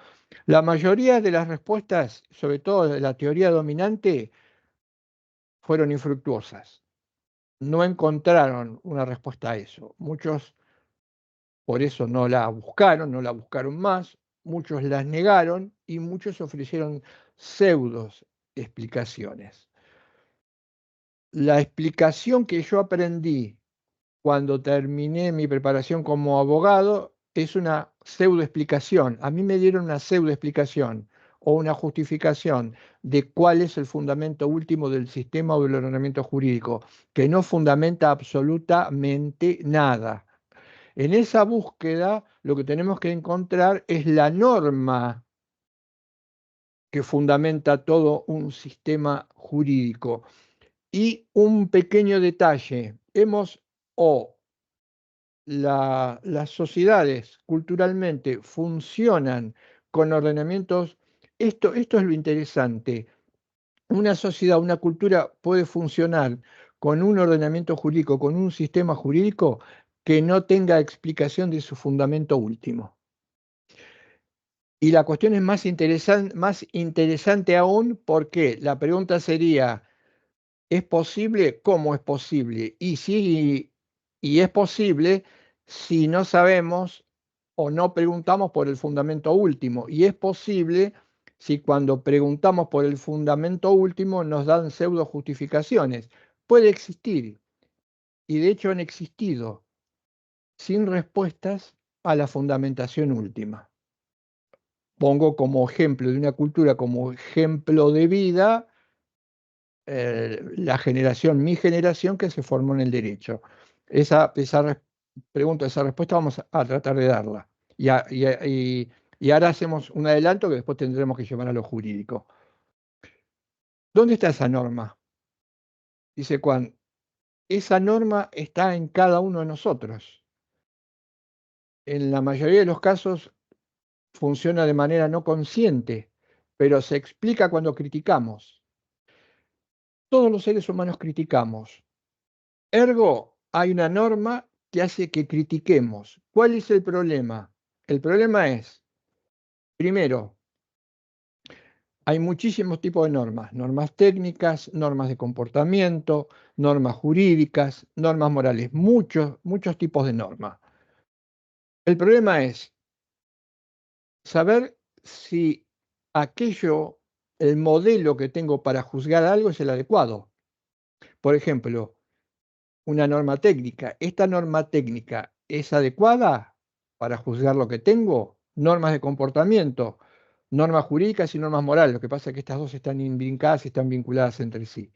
La mayoría de las respuestas, sobre todo de la teoría dominante, fueron infructuosas. No encontraron una respuesta a eso. Muchos por eso no la buscaron más, muchos las negaron y muchos ofrecieron pseudos explicaciones. La explicación que yo aprendí cuando terminé mi preparación como abogado es una pseudoexplicación. A mí me dieron una pseudoexplicación o una justificación de cuál es el fundamento último del sistema o del ordenamiento jurídico, que no fundamenta absolutamente nada. En esa búsqueda lo que tenemos que encontrar es la norma que fundamenta todo un sistema jurídico. Y un pequeño detalle, o las sociedades culturalmente funcionan con ordenamientos, esto es lo interesante. Una sociedad, una cultura puede funcionar con un ordenamiento jurídico, con un sistema jurídico que no tenga explicación de su fundamento último. Y la cuestión es más interesante aún porque la pregunta sería, ¿es posible? ¿Cómo es posible? Y es posible si no sabemos o no preguntamos por el fundamento último. Y es posible si cuando preguntamos por el fundamento último nos dan pseudo justificaciones. Puede existir, y de hecho han existido, sin respuestas a la fundamentación última. Pongo como ejemplo de una cultura, como ejemplo de vida, mi generación que se formó en el derecho. Esa respuesta vamos a tratar de darla. Y ahora hacemos un adelanto que después tendremos que llevar a lo jurídico. ¿Dónde está esa norma? Dice Juan, esa norma está en cada uno de nosotros. En la mayoría de los casos funciona de manera no consciente, pero se explica cuando criticamos. Todos los seres humanos criticamos. Ergo, hay una norma que hace que critiquemos. ¿Cuál es el problema? El problema es, primero, hay muchísimos tipos de normas, normas técnicas, normas de comportamiento, normas jurídicas, normas morales, muchos tipos de normas. El problema es saber si el modelo que tengo para juzgar algo es el adecuado. Por ejemplo, una norma técnica. ¿Esta norma técnica es adecuada para juzgar lo que tengo? Normas de comportamiento, normas jurídicas y normas morales. Lo que pasa es que estas dos están imbrincadas y están vinculadas entre sí.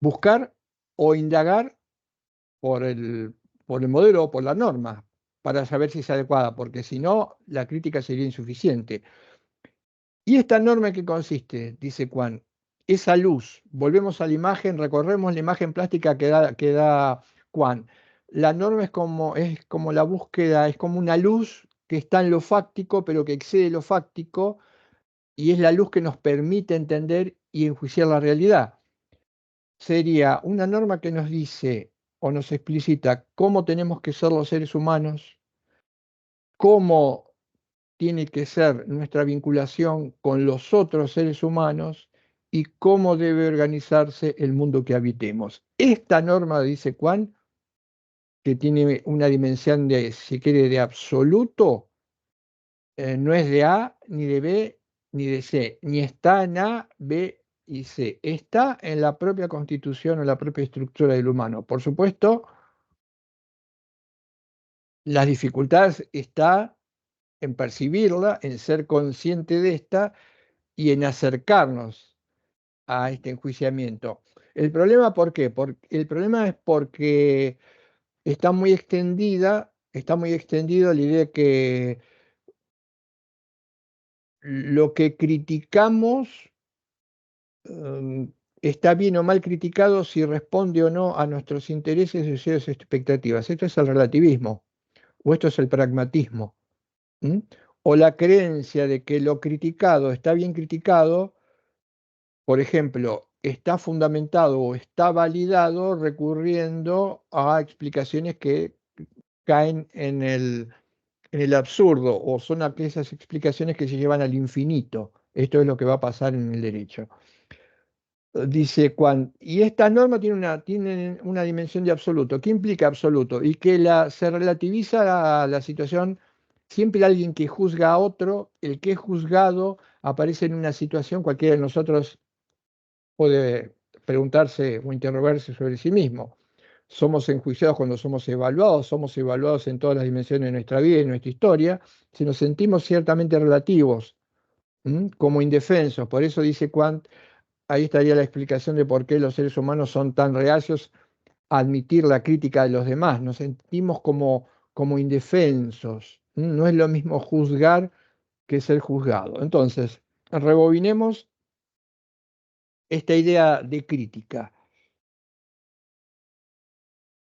Buscar o indagar por por el modelo o por la norma para saber si es adecuada, porque si no, la crítica sería insuficiente. ¿Y esta norma en qué consiste? Dice Juan. Esa luz, volvemos a la imagen, recorremos la imagen plástica que da Juan. La norma es como la búsqueda, es como una luz que está en lo fáctico, pero que excede lo fáctico, y es la luz que nos permite entender y enjuiciar la realidad. Sería una norma que nos dice o nos explicita cómo tenemos que ser los seres humanos, cómo tiene que ser nuestra vinculación con los otros seres humanos y cómo debe organizarse el mundo que habitemos. Esta norma, dice Juan, que tiene una dimensión de, si quiere, de absoluto, no es de A, ni de B, ni de C, ni está en A, B y C. Está en la propia constitución o la propia estructura del humano. Por supuesto, las dificultades está en percibirla, en ser consciente de esta y en acercarnos a este enjuiciamiento. ¿El problema por qué? El problema es porque está muy extendida la idea que lo que criticamos está bien o mal criticado si responde o no a nuestros intereses, deseos y expectativas. Esto es el relativismo, o esto es el pragmatismo. ¿Mm? O la creencia de que lo criticado está bien criticado, por ejemplo, está fundamentado o está validado recurriendo a explicaciones que caen en el absurdo o son aquellas explicaciones que se llevan al infinito. Esto es lo que va a pasar en el derecho. Dice Juan, y esta norma tiene una dimensión de absoluto. ¿Qué implica absoluto? Y que se relativiza la situación, siempre alguien que juzga a otro, el que es juzgado aparece en una situación, cualquiera de nosotros puede preguntarse o interrogarse sobre sí mismo. Somos enjuiciados cuando somos evaluados en todas las dimensiones de nuestra vida y nuestra historia, si nos sentimos ciertamente relativos, como indefensos. Por eso dice Kant, ahí estaría la explicación de por qué los seres humanos son tan reacios a admitir la crítica de los demás. Nos sentimos como indefensos. No es lo mismo juzgar que ser juzgado. Entonces, rebobinemos esta idea de crítica.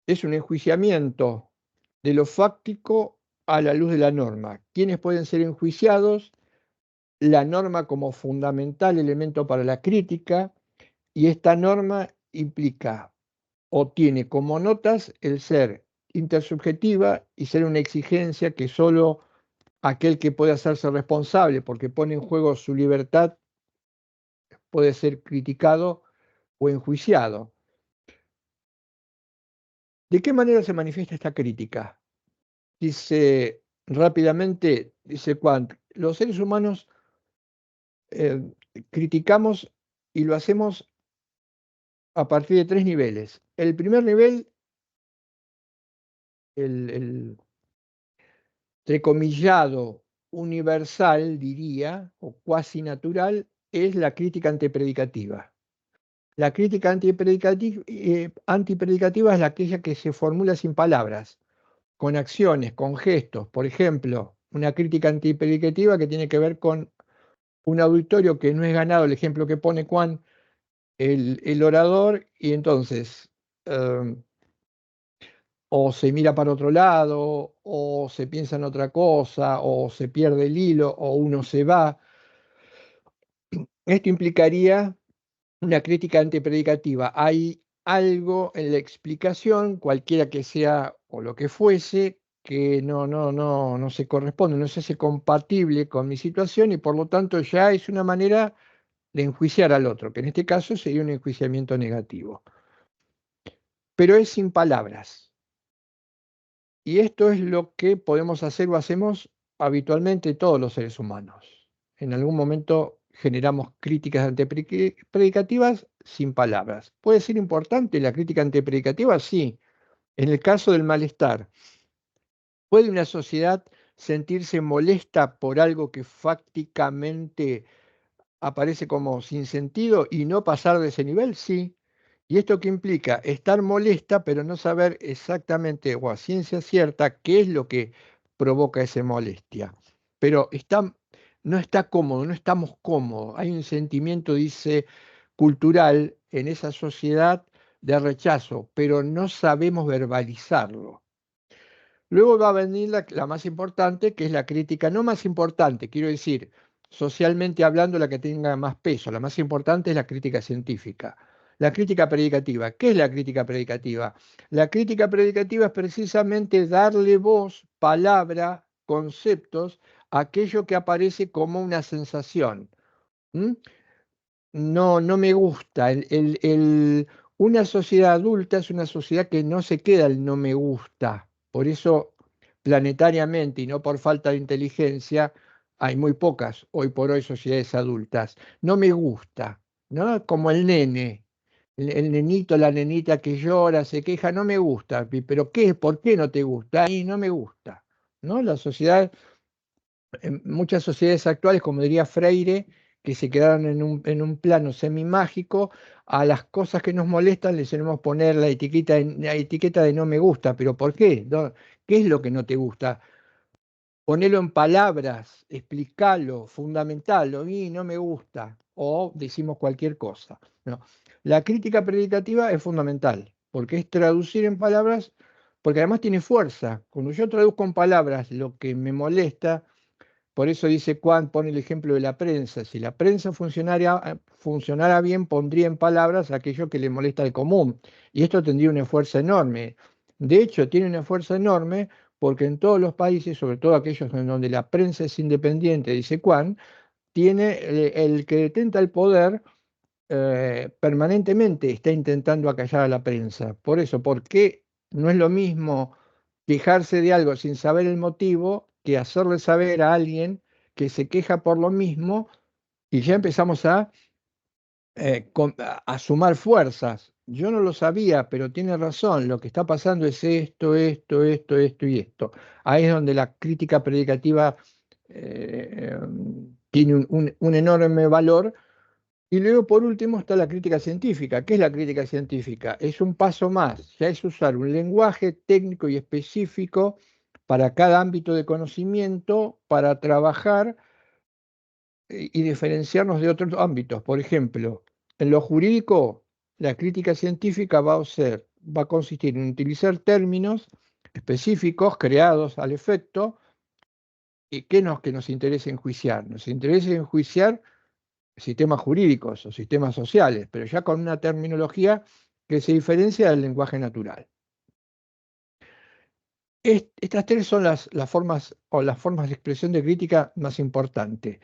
Es un enjuiciamiento de lo fáctico a la luz de la norma. ¿Quiénes pueden ser enjuiciados? La norma como fundamental elemento para la crítica, y esta norma implica o tiene como notas el ser intersubjetiva y ser una exigencia que solo aquel que puede hacerse responsable porque pone en juego su libertad puede ser criticado o enjuiciado. ¿De qué manera se manifiesta esta crítica? Dice rápidamente, dice Kant, los seres humanos eh, criticamos y lo hacemos a partir de tres niveles. El primer nivel, el entrecomillado universal, diría, o cuasi natural, es la crítica antipredicativa. La crítica antipredicativa es aquella que se formula sin palabras, con acciones, con gestos. Por ejemplo, una crítica antipredicativa que tiene que ver con un auditorio que no es ganado, el ejemplo que pone Juan, el orador, y entonces eh, o se mira para otro lado, o se piensa en otra cosa, o se pierde el hilo, o uno se va. Esto implicaría una crítica antipredicativa. Hay algo en la explicación, cualquiera que sea o lo que fuese, que no se corresponde, no se hace compatible con mi situación y por lo tanto ya es una manera de enjuiciar al otro, que en este caso sería un enjuiciamiento negativo. Pero es sin palabras. Y esto es lo que podemos hacer o hacemos habitualmente todos los seres humanos. En algún momento generamos críticas antipredicativas sin palabras. ¿Puede ser importante la crítica antipredicativa? Sí. En el caso del malestar, ¿puede una sociedad sentirse molesta por algo que fácticamente aparece como sin sentido y no pasar de ese nivel? Sí. ¿Y esto qué implica? Estar molesta, pero no saber exactamente o a ciencia cierta qué es lo que provoca esa molestia. Pero no está cómodo, no estamos cómodos. Hay un sentimiento, dice, cultural en esa sociedad de rechazo, pero no sabemos verbalizarlo. Luego va a venir la más importante, que es la crítica, no más importante, quiero decir, socialmente hablando, la que tenga más peso. La más importante es la crítica científica. La crítica predicativa. ¿Qué es la crítica predicativa? La crítica predicativa es precisamente darle voz, palabra, conceptos a aquello que aparece como una sensación. ¿Mm? no me gusta. Una sociedad adulta es una sociedad que no se queda el no me gusta. Por eso, planetariamente y no por falta de inteligencia, hay muy pocas hoy por hoy sociedades adultas. No me gusta, ¿no? Como el nene, el nenito, la nenita que llora, se queja, no me gusta. ¿Pero qué? ¿Por qué no te gusta? Y no me gusta, ¿no? La sociedad, en muchas sociedades actuales, como diría Freire, que se quedaron en un plano semimágico, a las cosas que nos molestan les tenemos poner la etiqueta de no me gusta. ¿Pero por qué? ¿Qué es lo que no te gusta? Ponelo en palabras, explicalo, fundamentalo, y no me gusta, o decimos cualquier cosa. No. La crítica predicativa es fundamental, porque es traducir en palabras, porque además tiene fuerza. Cuando yo traduzco en palabras lo que me molesta, por eso dice Kant, pone el ejemplo de la prensa. Si la prensa funcionara bien, pondría en palabras aquello que le molesta al común. Y esto tendría una fuerza enorme. De hecho, tiene una fuerza enorme porque en todos los países, sobre todo aquellos en donde la prensa es independiente, dice Kant, tiene el que detenta el poder, permanentemente está intentando acallar a la prensa. Por eso, porque no es lo mismo quejarse de algo sin saber el motivo que hacerle saber a alguien que se queja por lo mismo, y ya empezamos a sumar fuerzas. Yo no lo sabía, pero tiene razón, lo que está pasando es esto, esto, esto, esto y esto. Ahí es donde la crítica predicativa tiene un enorme valor. Y luego, por último, está la crítica científica. ¿Qué es la crítica científica? Es un paso más, ya es usar un lenguaje técnico y específico para cada ámbito de conocimiento para trabajar y diferenciarnos de otros ámbitos. Por ejemplo, en lo jurídico, la crítica científica va a consistir en utilizar términos específicos creados al efecto y que nos interese enjuiciar. Nos interesa enjuiciar sistemas jurídicos o sistemas sociales, pero ya con una terminología que se diferencia del lenguaje natural. Estas tres son las formas o las formas de expresión de crítica más importantes.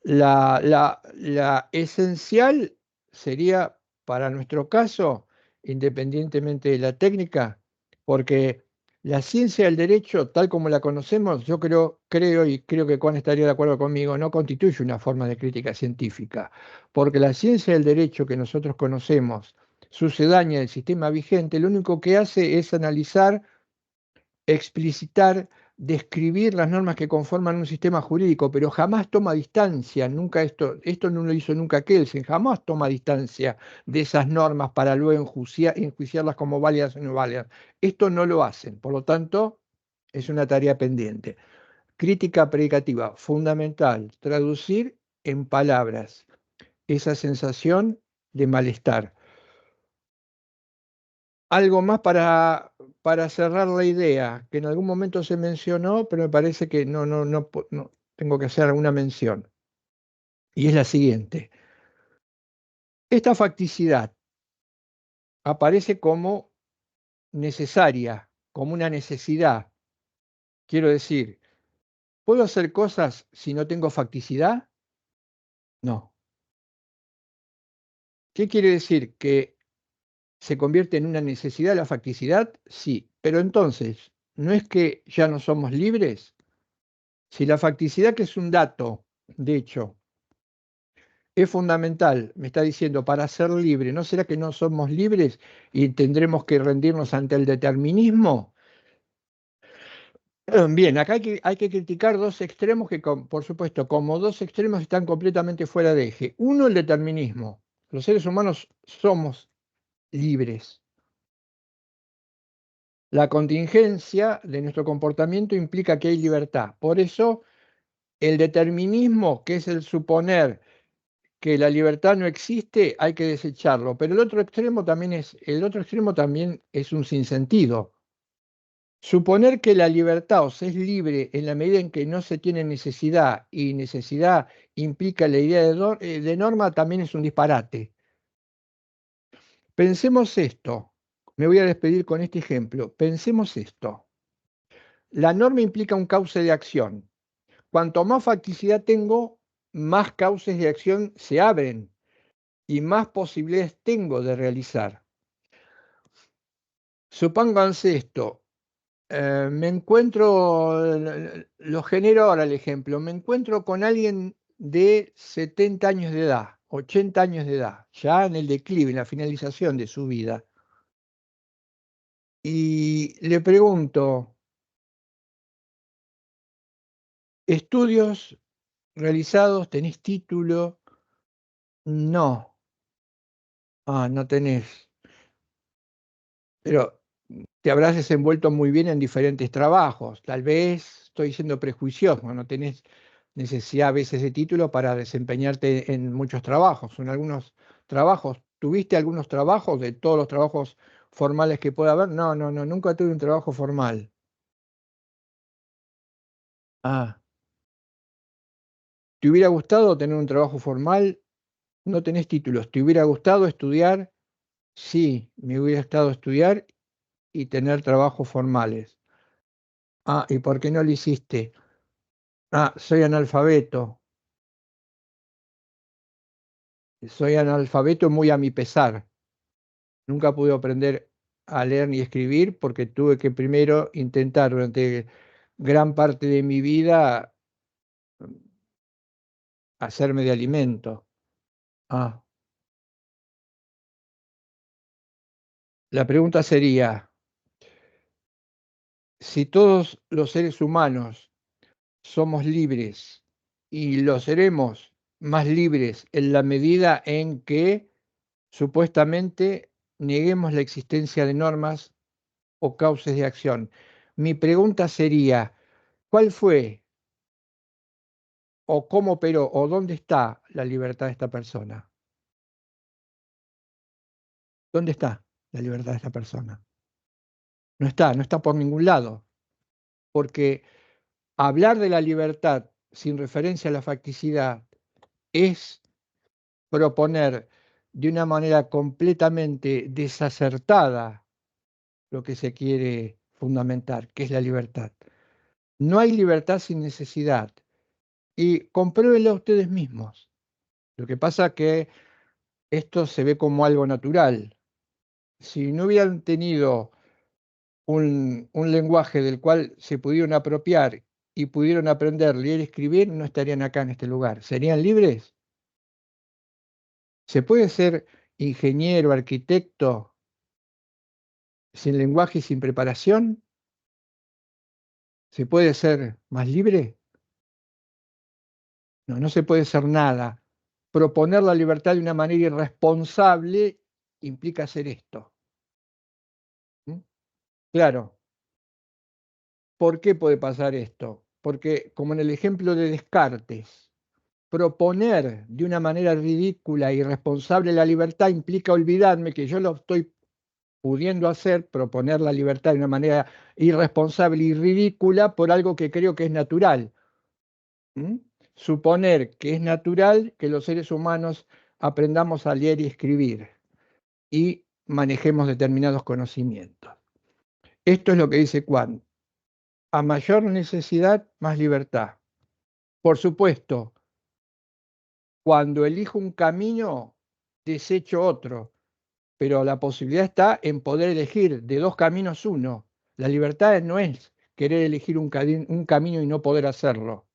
La esencial sería, para nuestro caso, independientemente de la técnica, porque la ciencia del derecho, tal como la conocemos, yo creo y creo que Juan estaría de acuerdo conmigo, no constituye una forma de crítica científica, porque la ciencia del derecho que nosotros conocemos, sucedánea del sistema vigente, lo único que hace es analizar, explicitar, describir las normas que conforman un sistema jurídico, pero jamás toma distancia, nunca esto no lo hizo nunca Kelsen, jamás toma distancia de esas normas para luego enjuiciarlas como válidas o no válidas. Esto no lo hacen, por lo tanto, es una tarea pendiente. Crítica predicativa, fundamental, traducir en palabras esa sensación de malestar. Algo más para cerrar la idea, que en algún momento se mencionó, pero me parece que no tengo que hacer alguna mención. Y es la siguiente. Esta facticidad aparece como necesaria, como una necesidad. Quiero decir, ¿puedo hacer cosas si no tengo facticidad? No. ¿Qué quiere decir? ¿Que se convierte en una necesidad la facticidad? Sí. Pero entonces, ¿no es que ya no somos libres? Si la facticidad, que es un dato, de hecho, es fundamental, me está diciendo, para ser libre, ¿no será que no somos libres y tendremos que rendirnos ante el determinismo? Bien, acá hay que criticar dos extremos que, por supuesto, como dos extremos están completamente fuera de eje. Uno, el determinismo. Los seres humanos somos libres. La contingencia de nuestro comportamiento implica que hay libertad. Por eso, el determinismo, que es el suponer que la libertad no existe, hay que desecharlo. Pero el otro extremo también es un sinsentido. Suponer que la libertad, o se es libre en la medida en que no se tiene necesidad, y necesidad implica la idea de norma, también es un disparate. Pensemos esto. Me voy a despedir con este ejemplo. Pensemos esto. La norma implica un cauce de acción. Cuanto más facticidad tengo, más cauces de acción se abren. y más posibilidades tengo de realizar. Supónganse esto, me encuentro, lo genero ahora el ejemplo, me encuentro con alguien de 70 años de edad, 80 años de edad, ya en el declive, en la finalización de su vida, y le pregunto, ¿estudios realizados? ¿Tenés título? No, no tenés, pero te habrás desenvuelto muy bien en diferentes trabajos. Tal vez estoy siendo prejuicioso, no tenés necesidad a veces de título para desempeñarte en muchos trabajos. En algunos trabajos, ¿tuviste algunos trabajos de todos los trabajos formales que pueda haber? No, no, no, nunca tuve un trabajo formal. Ah, ¿te hubiera gustado tener un trabajo formal? No tenés títulos. ¿Te hubiera gustado estudiar? Sí, me hubiera gustado estudiar y tener trabajos formales. ¿Y por qué no lo hiciste? Soy analfabeto. Soy analfabeto muy a mi pesar. Nunca pude aprender a leer ni escribir porque tuve que primero intentar durante gran parte de mi vida hacerme de alimento. Ah, la pregunta sería, si todos los seres humanos somos libres y lo seremos más libres en la medida en que supuestamente neguemos la existencia de normas o causas de acción. Mi pregunta sería, ¿cuál fue o cómo operó o dónde está la libertad de esta persona? ¿Dónde está la libertad de esta persona? No está por ningún lado, porque hablar de la libertad sin referencia a la facticidad es proponer de una manera completamente desacertada lo que se quiere fundamentar, que es la libertad. No hay libertad sin necesidad. Y compruébenlo ustedes mismos. Lo que pasa es que esto se ve como algo natural. Si no hubieran tenido un lenguaje del cual se pudieron apropiar y pudieron aprender a leer y escribir, no estarían acá en este lugar. ¿Serían libres? ¿Se puede ser ingeniero, arquitecto, sin lenguaje y sin preparación? ¿Se puede ser más libre? No, no se puede ser nada. Proponer la libertad de una manera irresponsable implica hacer esto. ¿Mm? Claro, ¿por qué puede pasar esto? Porque, como en el ejemplo de Descartes, proponer de una manera ridícula e irresponsable la libertad implica olvidarme que yo lo estoy pudiendo hacer, proponer la libertad de una manera irresponsable y ridícula por algo que creo que es natural. ¿Mm? Suponer que es natural que los seres humanos aprendamos a leer y escribir y manejemos determinados conocimientos. Esto es lo que dice Kant. A mayor necesidad, más libertad. Por supuesto, cuando elijo un camino, desecho otro, pero la posibilidad está en poder elegir de dos caminos uno. La libertad no es querer elegir un camino y no poder hacerlo,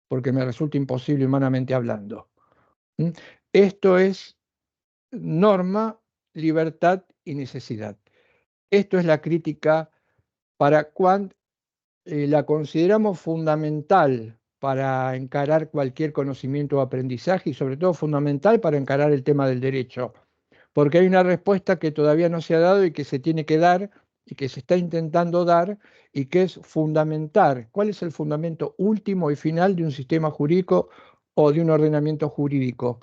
porque me resulta imposible humanamente hablando. ¿Mm? Esto es norma, libertad y necesidad. Esto es la crítica para Kant, la consideramos fundamental para encarar cualquier conocimiento o aprendizaje y sobre todo fundamental para encarar el tema del derecho, porque hay una respuesta que todavía no se ha dado y que se tiene que dar y que se está intentando dar y que es fundamental. ¿Cuál es el fundamento último y final de un sistema jurídico o de un ordenamiento jurídico?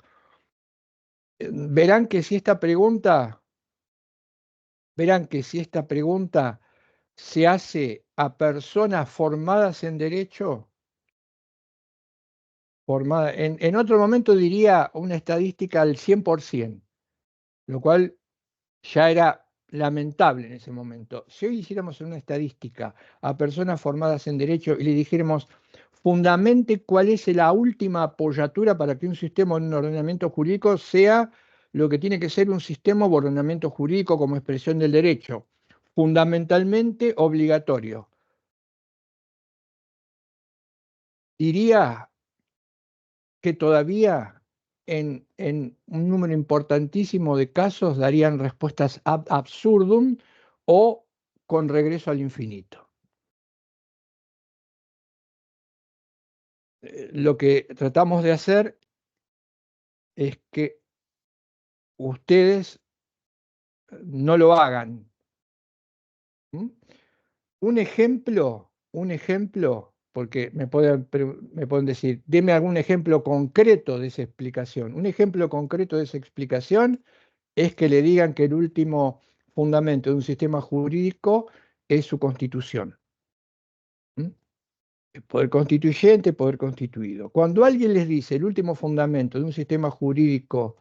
Verán que si esta pregunta, verán que si esta pregunta se hace a personas formadas en derecho, en otro momento diría una estadística al 100%, lo cual ya era lamentable en ese momento. Si hoy hiciéramos una estadística a personas formadas en derecho y le dijéramos, fundamente cuál es la última apoyatura para que un sistema o un ordenamiento jurídico sea lo que tiene que ser un sistema o ordenamiento jurídico como expresión del derecho, fundamentalmente obligatorio. Diría que todavía en un número importantísimo de casos darían respuestas ad absurdum o con regreso al infinito. Lo que tratamos de hacer es que ustedes no lo hagan. ¿Mm? Un ejemplo, porque me pueden decir, deme algún ejemplo concreto de esa explicación. Un ejemplo concreto de esa explicación es que le digan que el último fundamento de un sistema jurídico es su constitución. ¿Mm? Poder constituyente, poder constituido. Cuando alguien les dice el último fundamento de un sistema jurídico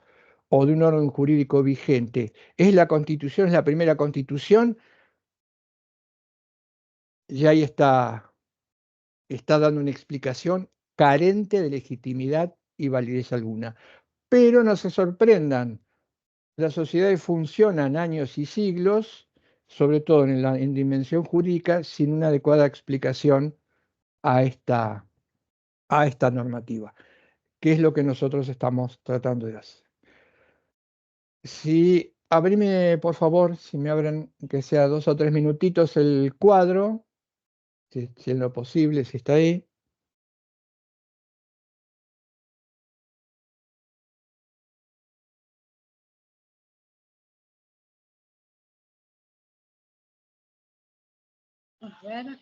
o de un orden jurídico vigente es la constitución, es la primera constitución, ya ahí está dando una explicación carente de legitimidad y validez alguna. Pero no se sorprendan, las sociedades funcionan años y siglos, sobre todo en dimensión jurídica, sin una adecuada explicación a esta normativa, que es lo que nosotros estamos tratando de hacer. Si abrime, por favor, si me abren, que sea 2 o 3 minutitos el cuadro, si es lo posible, si está ahí.
A ver.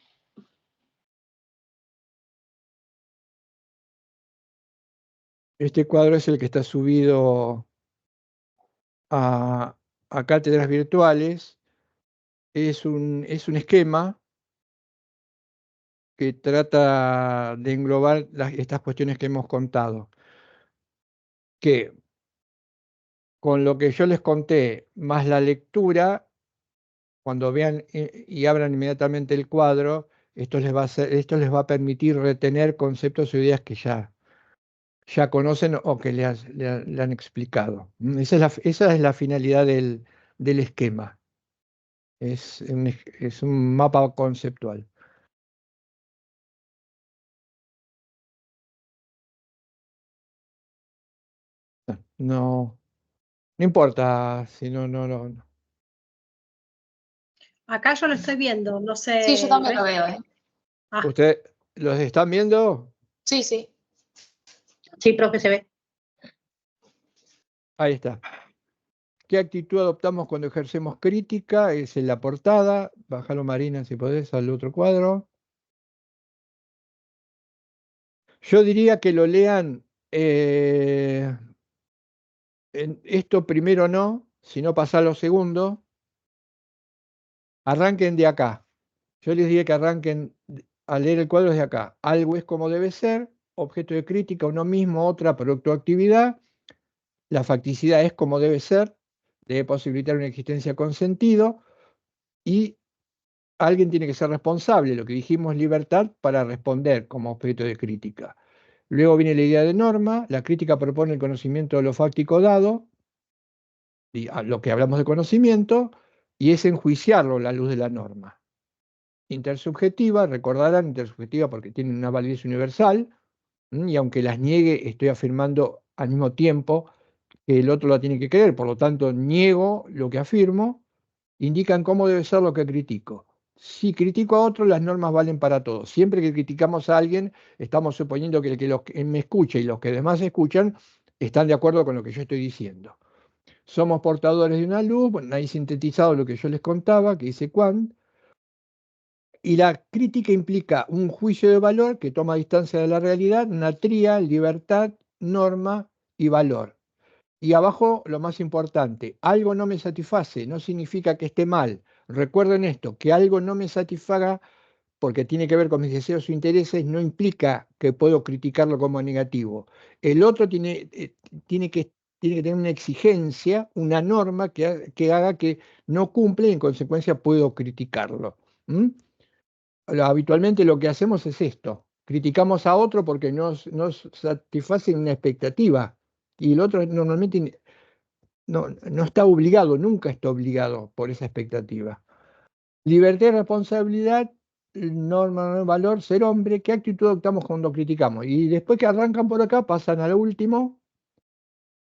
Este cuadro es el que está subido a cátedras virtuales. Es un esquema que trata de englobar estas cuestiones que hemos contado, que con lo que yo les conté, más la lectura, cuando vean y abran inmediatamente el cuadro, esto les va a permitir retener conceptos o ideas que ya conocen o que le han explicado. Esa es la finalidad del esquema. Es un mapa conceptual. No, no importa si no.
Acá yo lo estoy viendo, no
Sí,
sé.
yo también lo veo, ¿eh?
Ah,
¿Ustedes los están viendo?
Sí, sí.
sí, profe, se ve.
Ahí está. ¿Qué actitud adoptamos cuando ejercemos crítica? Es en la portada. Bájalo, Marina, si podés, al otro cuadro. Yo diría que lo lean esto primero no, sino pasar lo segundo. Arranquen de acá. Yo les diría que arranquen a leer el cuadro desde acá. Algo es como debe ser, objeto de crítica, uno mismo, otra, producto de actividad. La facticidad es como debe ser, debe posibilitar una existencia con sentido y alguien tiene que ser responsable, lo que dijimos libertad para responder como objeto de crítica. Luego viene la idea de norma, la crítica propone el conocimiento de lo fáctico dado, y a lo que hablamos de conocimiento, y es enjuiciarlo a la luz de la norma. Intersubjetiva, recordarán, intersubjetiva porque tiene una validez universal, y aunque las niegue, estoy afirmando al mismo tiempo que el otro la tiene que creer, por lo tanto niego lo que afirmo, indican cómo debe ser lo que critico. Si critico a otro, las normas valen para todos. Siempre que criticamos a alguien, estamos suponiendo que el que me escucha y los que demás escuchan están de acuerdo con lo que yo estoy diciendo. Somos portadores de una luz, bueno, ahí sintetizado lo que yo les contaba, que dice Kant, y la crítica implica un juicio de valor que toma distancia de la realidad, una tría, libertad, norma y valor. Y abajo, lo más importante, algo no me satisface, no significa que esté mal. Recuerden esto, que algo no me satisfaga porque tiene que ver con mis deseos o intereses, no implica que puedo criticarlo como negativo. El otro tiene que tener una exigencia, una norma que haga que no cumple y en consecuencia puedo criticarlo. ¿Mm? Habitualmente lo que hacemos es esto, criticamos a otro porque nos satisface una expectativa y el otro normalmente no está obligado, nunca está obligado por esa expectativa. Libertad y responsabilidad, norma, valor, ser hombre, ¿qué actitud adoptamos cuando criticamos? Y después que arrancan por acá, pasan a lo último,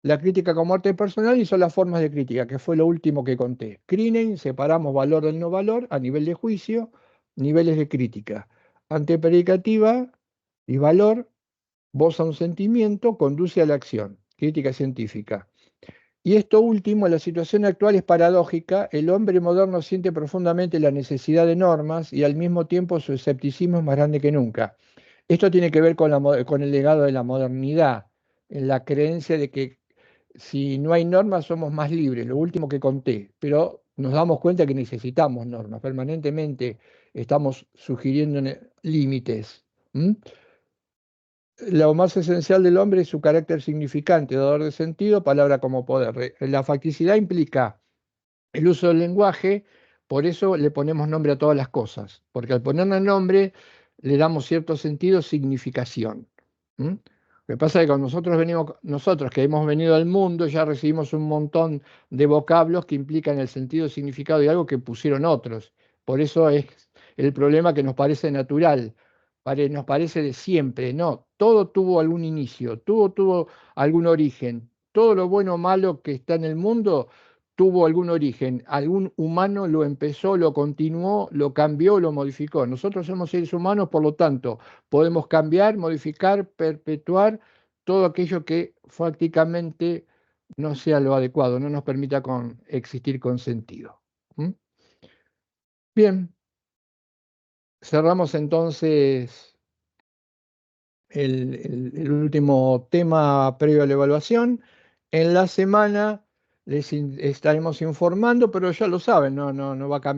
la crítica como arte personal y son las formas de crítica, que fue lo último que conté. Crinen, separamos valor del no valor a nivel de juicio, niveles de crítica. Antepredicativa y valor, voz a un sentimiento, conduce a la acción. Crítica científica. Y esto último, la situación actual es paradójica. El hombre moderno siente profundamente la necesidad de normas y al mismo tiempo su escepticismo es más grande que nunca. Esto tiene que ver con el legado de la modernidad, en la creencia de que si no hay normas somos más libres, lo último que conté, pero nos damos cuenta que necesitamos normas, permanentemente estamos sugiriendo límites. ¿Mm? Lo más esencial del hombre es su carácter significante, dador de sentido, palabra como poder. La facticidad implica el uso del lenguaje, por eso le ponemos nombre a todas las cosas, porque al ponerle nombre le damos cierto sentido, significación. ¿Mm? Lo que pasa es que cuando nosotros que hemos venido al mundo, ya recibimos un montón de vocablos que implican el sentido, significado de algo que pusieron otros. Por eso es el problema que nos parece natural, nos parece de siempre. No, todo tuvo algún inicio, tuvo algún origen. Todo lo bueno o malo que está en el mundo tuvo algún origen, algún humano lo empezó, lo continuó, lo cambió, lo modificó. Nosotros somos seres humanos, por lo tanto, podemos cambiar, modificar, perpetuar todo aquello que prácticamente no sea lo adecuado, no nos permita existir con sentido. ¿Mm? Bien, cerramos entonces el último tema previo a la evaluación. En la semana estaremos informando, pero ya lo saben, no va a cambiar.